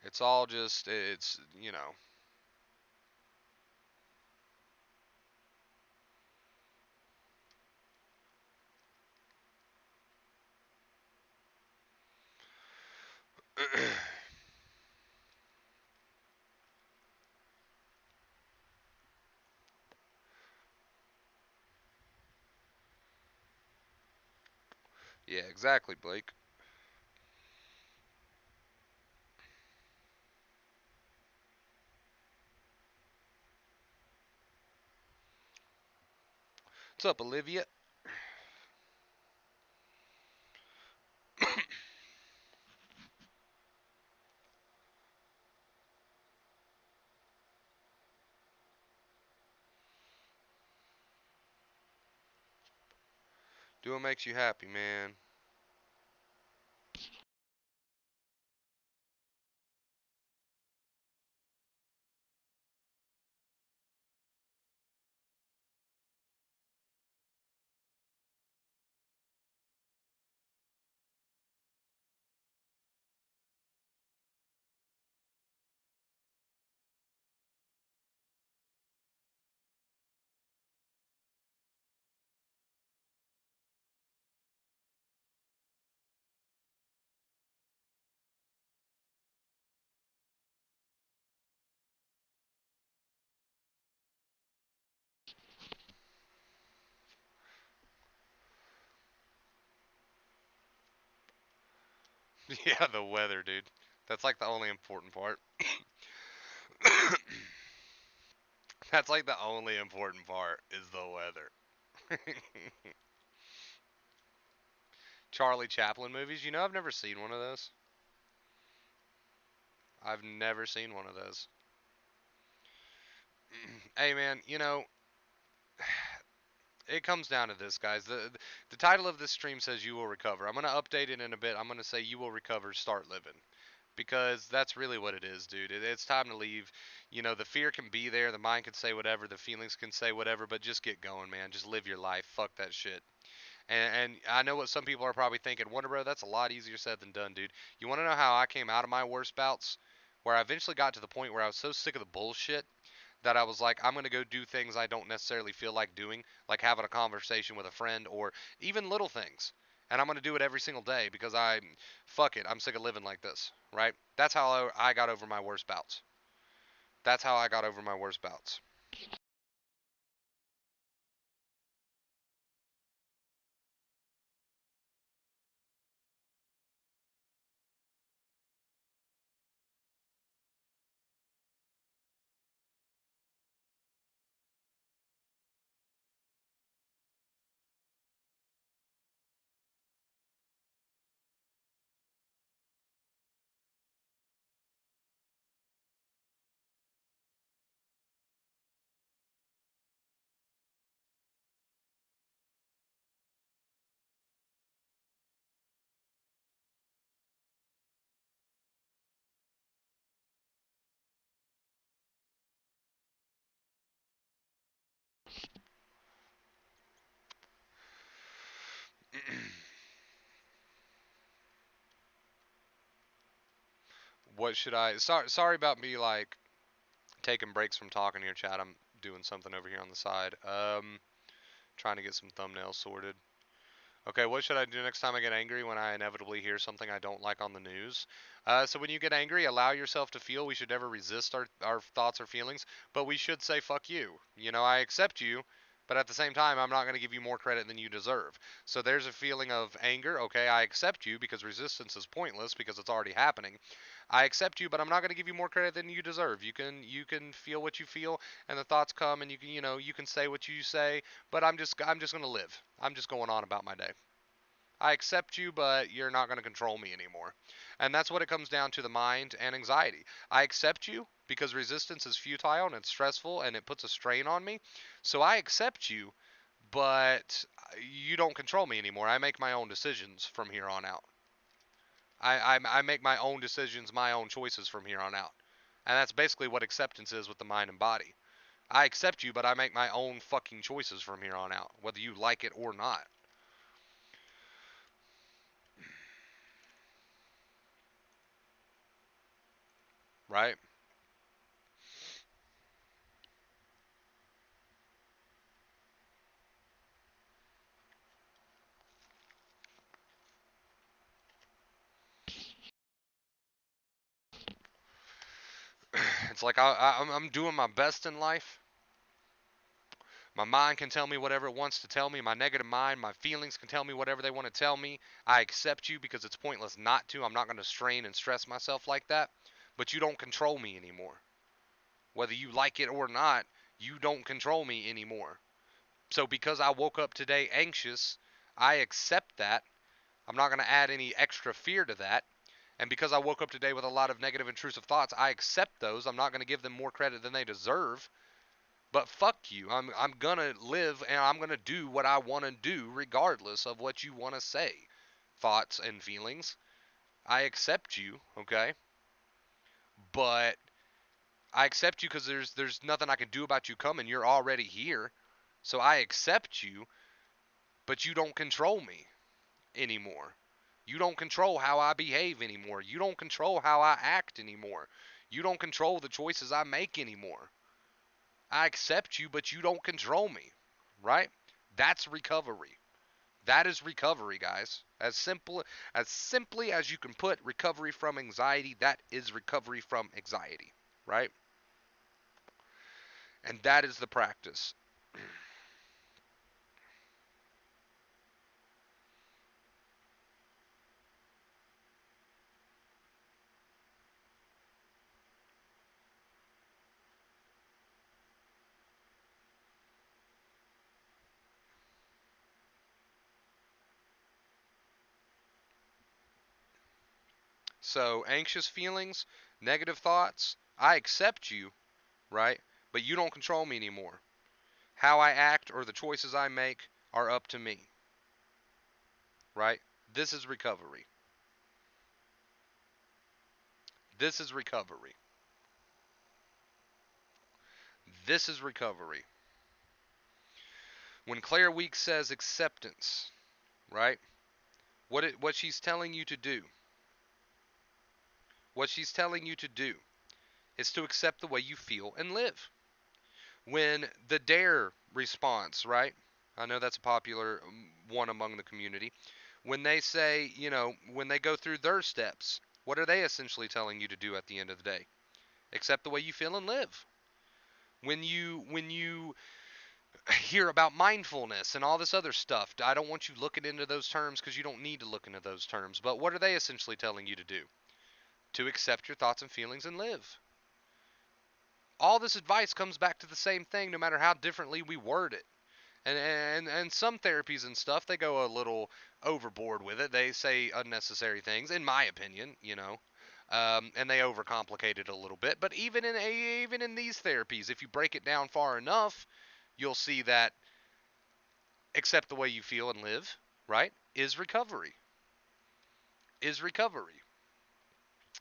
It's all just, it's. Yeah, exactly, Blake. What's up, Olivia? Do what makes you happy, man. Yeah, the weather, dude. That's like the only important part. That's like the only important part is the weather. Charlie Chaplin movies. I've never seen one of those. I've never seen one of those. Hey, man, it comes down to this, guys. The title of this stream says you will recover. I'm gonna update it in a bit. I'm gonna say you will recover, start living. Because that's really what it is, dude. It's time to leave. The fear can be there, the mind can say whatever, the feelings can say whatever, but just get going, man. Just live your life. Fuck that shit. And I know what some people are probably thinking, Wonder Bro, that's a lot easier said than done, dude. You want to know how I came out of my worst bouts? Where I eventually got to the point where I was so sick of the bullshit that I was like, I'm going to go do things I don't necessarily feel like doing, like having a conversation with a friend or even little things. And I'm going to do it every single day because fuck it, I'm sick of living like this, right? That's how I got over my worst bouts. That's how I got over my worst bouts. What should I? Sorry about me like taking breaks from talking here, chat. I'm doing something over here on the side. Trying to get some thumbnails sorted. Okay, what should I do next time I get angry when I inevitably hear something I don't like on the news? So when you get angry, allow yourself to feel. We should never resist our thoughts or feelings, but we should say, fuck you. You know, I accept you, but at the same time, I'm not going to give you more credit than you deserve. So there's a feeling of anger. Okay, I accept you because resistance is pointless because it's already happening. I accept you, but I'm not going to give you more credit than you deserve. You can feel what you feel, and the thoughts come, and you can say what you say, but I'm just going to live. I'm just going on about my day. I accept you, but you're not going to control me anymore. And that's what it comes down to, the mind and anxiety. I accept you because resistance is futile and it's stressful and it puts a strain on me. So I accept you, but you don't control me anymore. I make my own decisions from here on out. I make my own decisions, my own choices from here on out. And that's basically what acceptance is with the mind and body. I accept you, but I make my own fucking choices from here on out, whether you like it or not. Right? It's like I'm doing my best in life. My mind can tell me whatever it wants to tell me. My negative mind, my feelings can tell me whatever they want to tell me. I accept you because it's pointless not to. I'm not going to strain and stress myself like that. But you don't control me anymore. Whether you like it or not, you don't control me anymore. So because I woke up today anxious, I accept that. I'm not going to add any extra fear to that. And because I woke up today with a lot of negative intrusive thoughts, I accept those. I'm not going to give them more credit than they deserve. But fuck you. I'm gonna live and I'm gonna do what I want to do regardless of what you want to say. Thoughts and feelings. I accept you, okay? But I accept you because there's nothing I can do about you coming. You're already here. So I accept you, but you don't control me anymore. You don't control how I behave anymore. You don't control how I act anymore. You don't control the choices I make anymore. I accept you, but you don't control me, right? That's recovery. That is recovery, guys. As simply as you can put recovery from anxiety, that is recovery from anxiety, right? And that is the practice. So, anxious feelings, negative thoughts, I accept you, right? But you don't control me anymore. How I act or the choices I make are up to me, right? This is recovery. This is recovery. This is recovery. When Claire Weeks says acceptance, right? What she's telling you to do, what she's telling you to do is to accept the way you feel and live. When the dare response, right? I know that's a popular one among the community. When they say, when they go through their steps, what are they essentially telling you to do at the end of the day? Accept the way you feel and live. When you hear about mindfulness and all this other stuff, I don't want you looking into those terms because you don't need to look into those terms. But what are they essentially telling you to do? To accept your thoughts and feelings and live. All this advice comes back to the same thing no matter how differently we word it. And some therapies and stuff, they go a little overboard with it. They say unnecessary things, in my opinion. And they overcomplicate it a little bit. But even in these therapies, if you break it down far enough, you'll see that accept the way you feel and live, right, is recovery. Is recovery.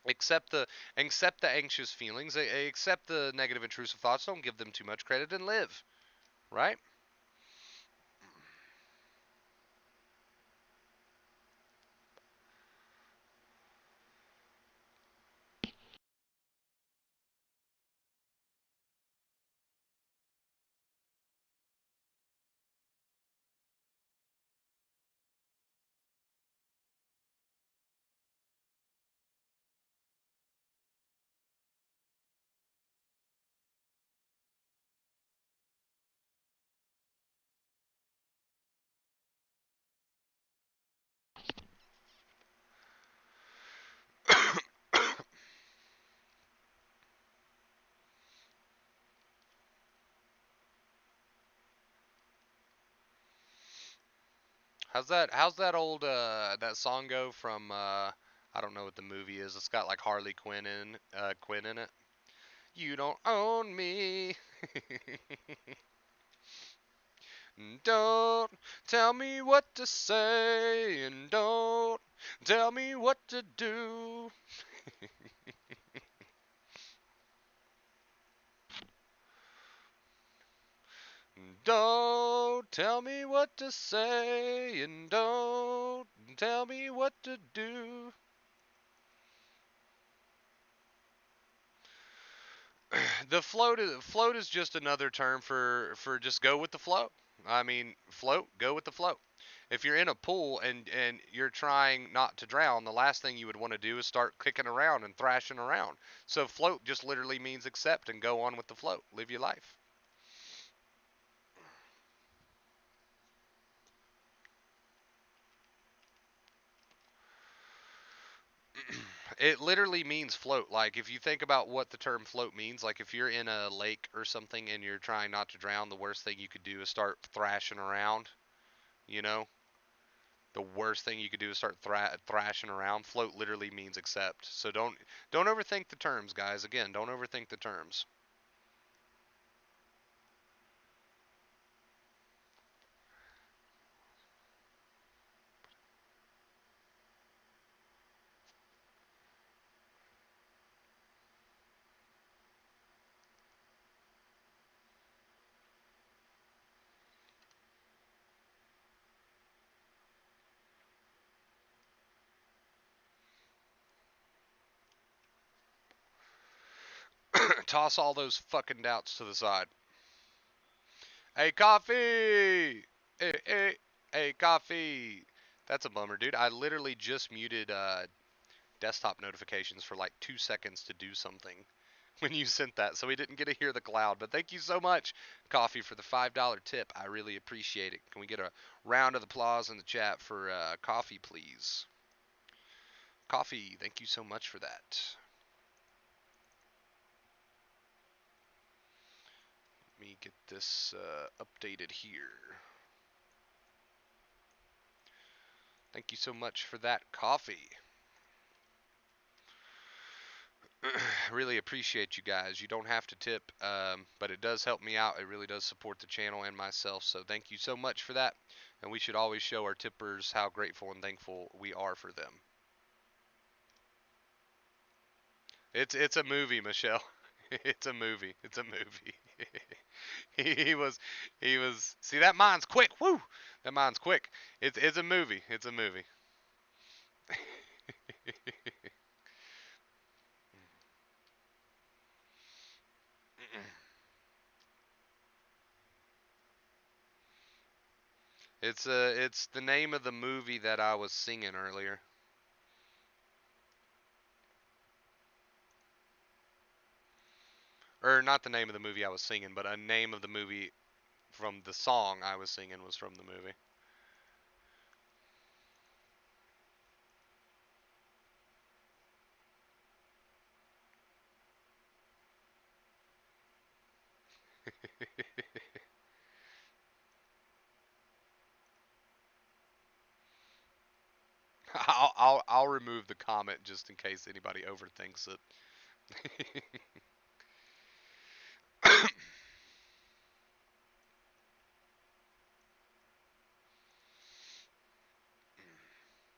Accept the anxious feelings, accept the negative intrusive thoughts, don't give them too much credit, and live, right? How's that old that song go from I don't know what the movie is. It's got like Harley Quinn in it. You don't own me. Don't tell me what to say and don't tell me what to do. Don't tell me what to say and don't tell me what to do. The float is just another term for just go with the flow. I mean, float, go with the flow. If you're in a pool and you're trying not to drown, the last thing you would want to do is start kicking around and thrashing around. So float just literally means accept and go on with the float. Live your life. It literally means float. Like if you think about what the term float means, like if you're in a lake or something and you're trying not to drown, the worst thing you could do is start thrashing around, you know? The worst thing you could do is start thrashing around. Float literally means accept. So don't overthink the terms, guys. Again, don't overthink the terms. Toss all those fucking doubts to the side. Hey, coffee! Hey, coffee! That's a bummer, dude. I literally just muted desktop notifications for like 2 seconds to do something when you sent that, so we didn't get to hear the cloud. But thank you so much, Coffee, for the $5 tip. I really appreciate it. Can we get a round of applause in the chat for Coffee, please? Coffee, thank you so much for that. Let me get this updated here. Thank you so much for that, Coffee. Really appreciate you guys. You don't have to tip, but it does help me out. It really does support the channel and myself. So thank you so much for that. And we should always show our tippers how grateful and thankful we are for them. It's a movie, Michelle. It's a movie. It's a movie. he was he was. See, that mind's quick. Woo! That mind's quick. It's a movie. It's a movie. It's the name of the movie that I was singing earlier. Or not the name of the movie I was singing, but a name of the movie from the song I was singing was from the movie. I'll remove the comment just in case anybody overthinks it.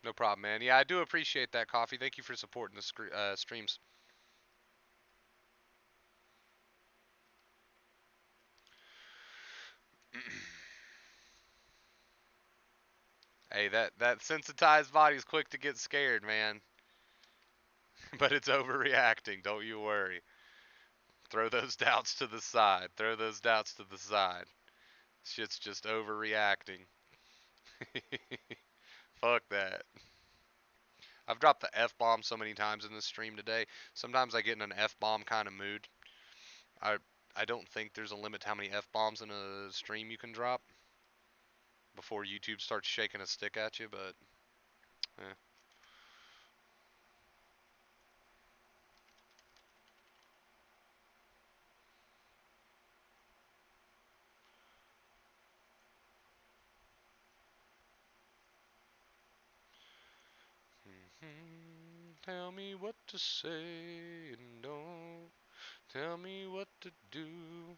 No problem, man. Yeah, I do appreciate that, Coffee. Thank you for supporting the streams. Hey, that sensitized body's quick to get scared, man. But it's overreacting. Don't you worry. Throw those doubts to the side. Throw those doubts to the side. Shit's just overreacting. Fuck that. I've dropped the F bomb so many times in this stream today. Sometimes I get in an F bomb kind of mood. I I don't think there's a limit to how many F bombs in a stream you can drop before YouTube starts shaking a stick at you, but eh. Tell me what to say and don't tell me what to do.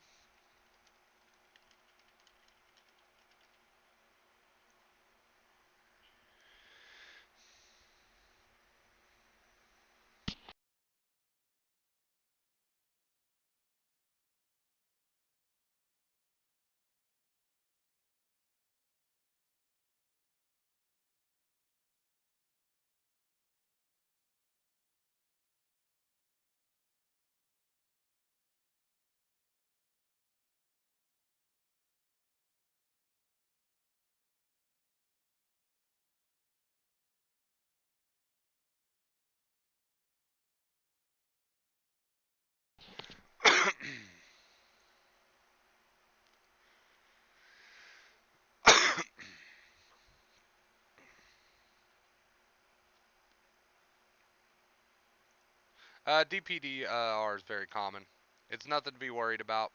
DPDR is very common. It's nothing to be worried about.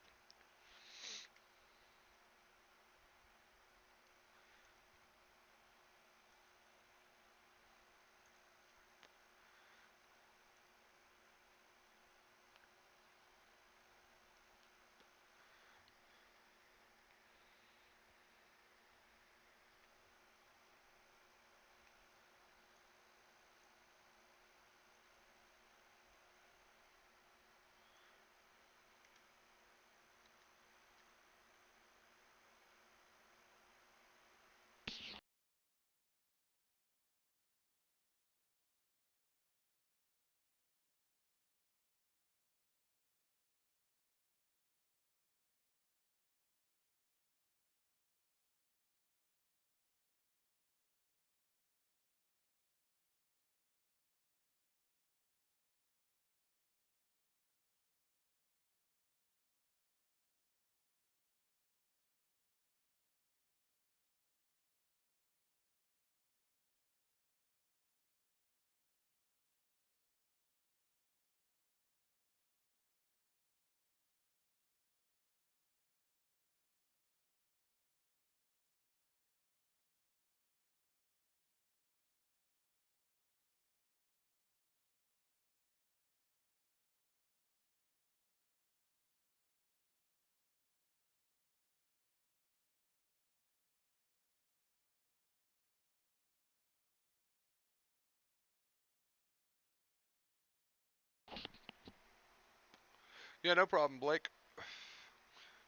Yeah, no problem, Blake.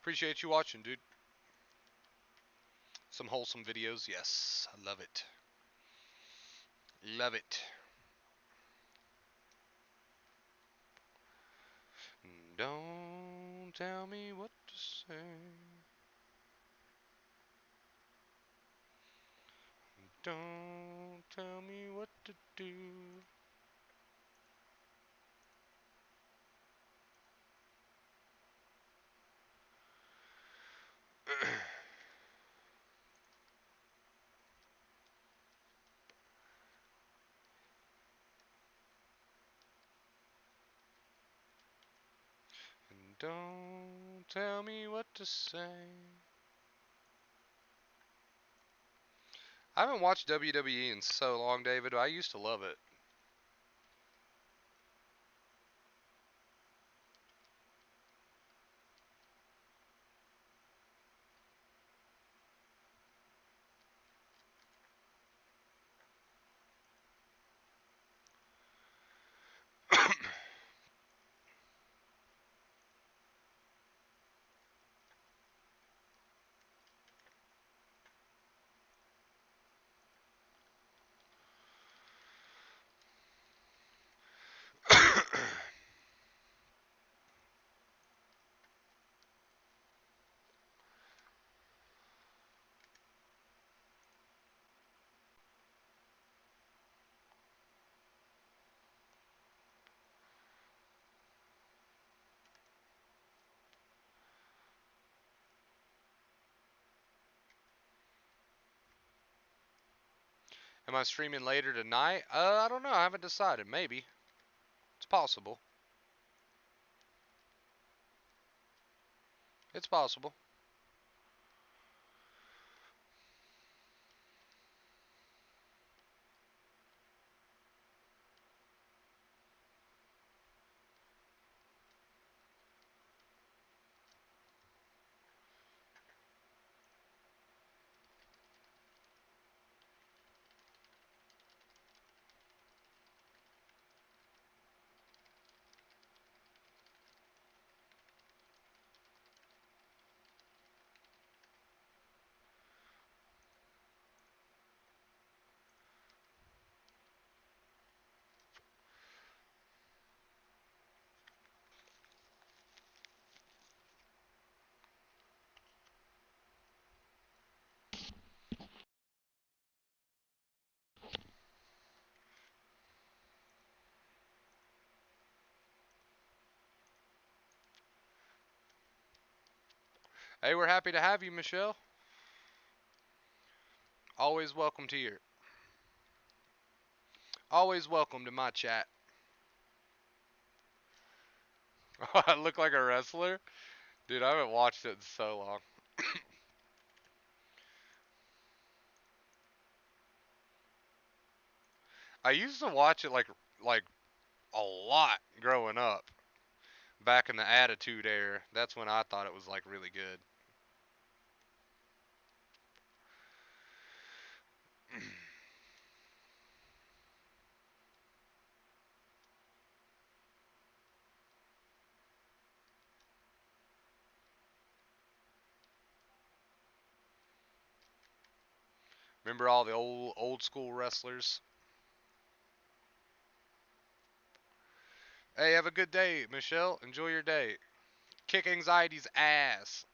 Appreciate you watching, dude. Some wholesome videos, yes. I love it. Love it. Don't tell me what to say. Don't tell me what to do. And don't tell me what to say. I haven't watched WWE in so long, David. I used to love it. Am I streaming later tonight? I don't know. I haven't decided. Maybe. It's possible. It's possible. Hey, we're happy to have you, Michelle. Always welcome to your. Always welcome to my chat. I look like a wrestler? Dude, I haven't watched it in so long. I used to watch it like a lot growing up. Back in the Attitude Era. That's when I thought it was like really good. Remember all the old school wrestlers? Hey, have a good day, Michelle. Enjoy your day. Kick anxiety's ass.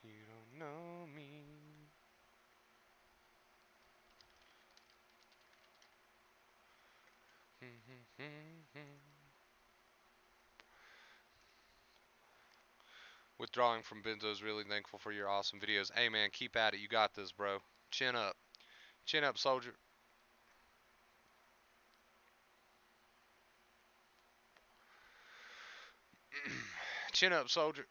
You don't know me. Withdrawing from Benzo's really thankful for your awesome videos. Hey man, keep at it. You got this, bro. Chin up. Chin up, soldier. Chin up, soldier.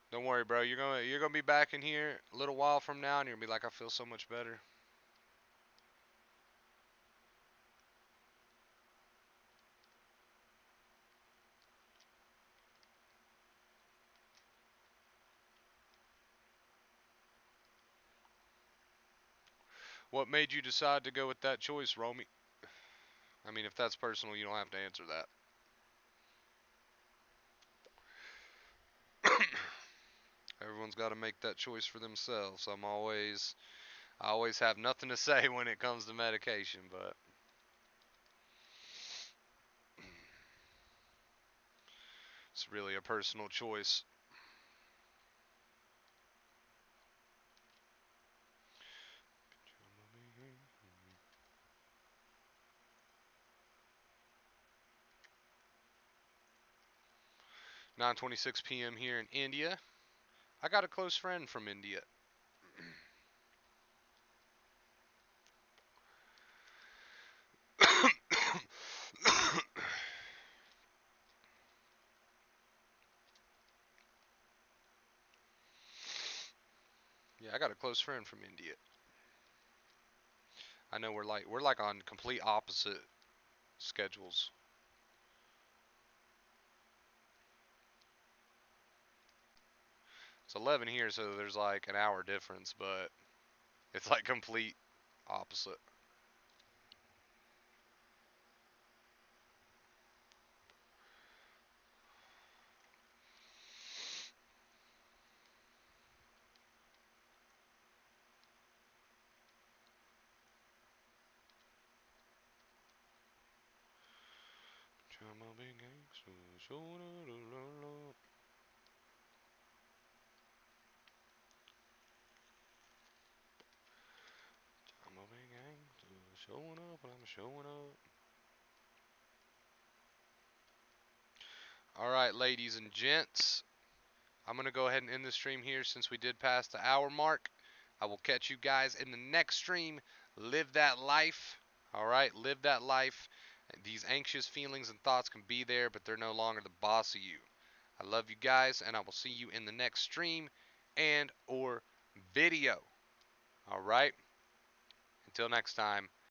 Don't worry, bro. You're gonna be back in here a little while from now, and you're gonna be like, I feel so much better. What made you decide to go with that choice, Romy? I mean, if that's personal, you don't have to answer that. Everyone's got to make that choice for themselves. I always have nothing to say when it comes to medication, but it's really a personal choice. 9:26 p.m. here in India. I got a close friend from India. Yeah, I got a close friend from India. I know we're like on complete opposite schedules. It's 11 here, so there's like an hour difference, but it's like complete opposite. I'm a big gangster, showing up and I'm showing up. All right, ladies and gents, I'm going to go ahead and end the stream here since we did pass the hour mark. I will catch you guys in the next stream. Live that life. All right, live that life. These anxious feelings and thoughts can be there, but they're no longer the boss of you. I love you guys, and I will see you in the next stream and or video. All right. Until next time.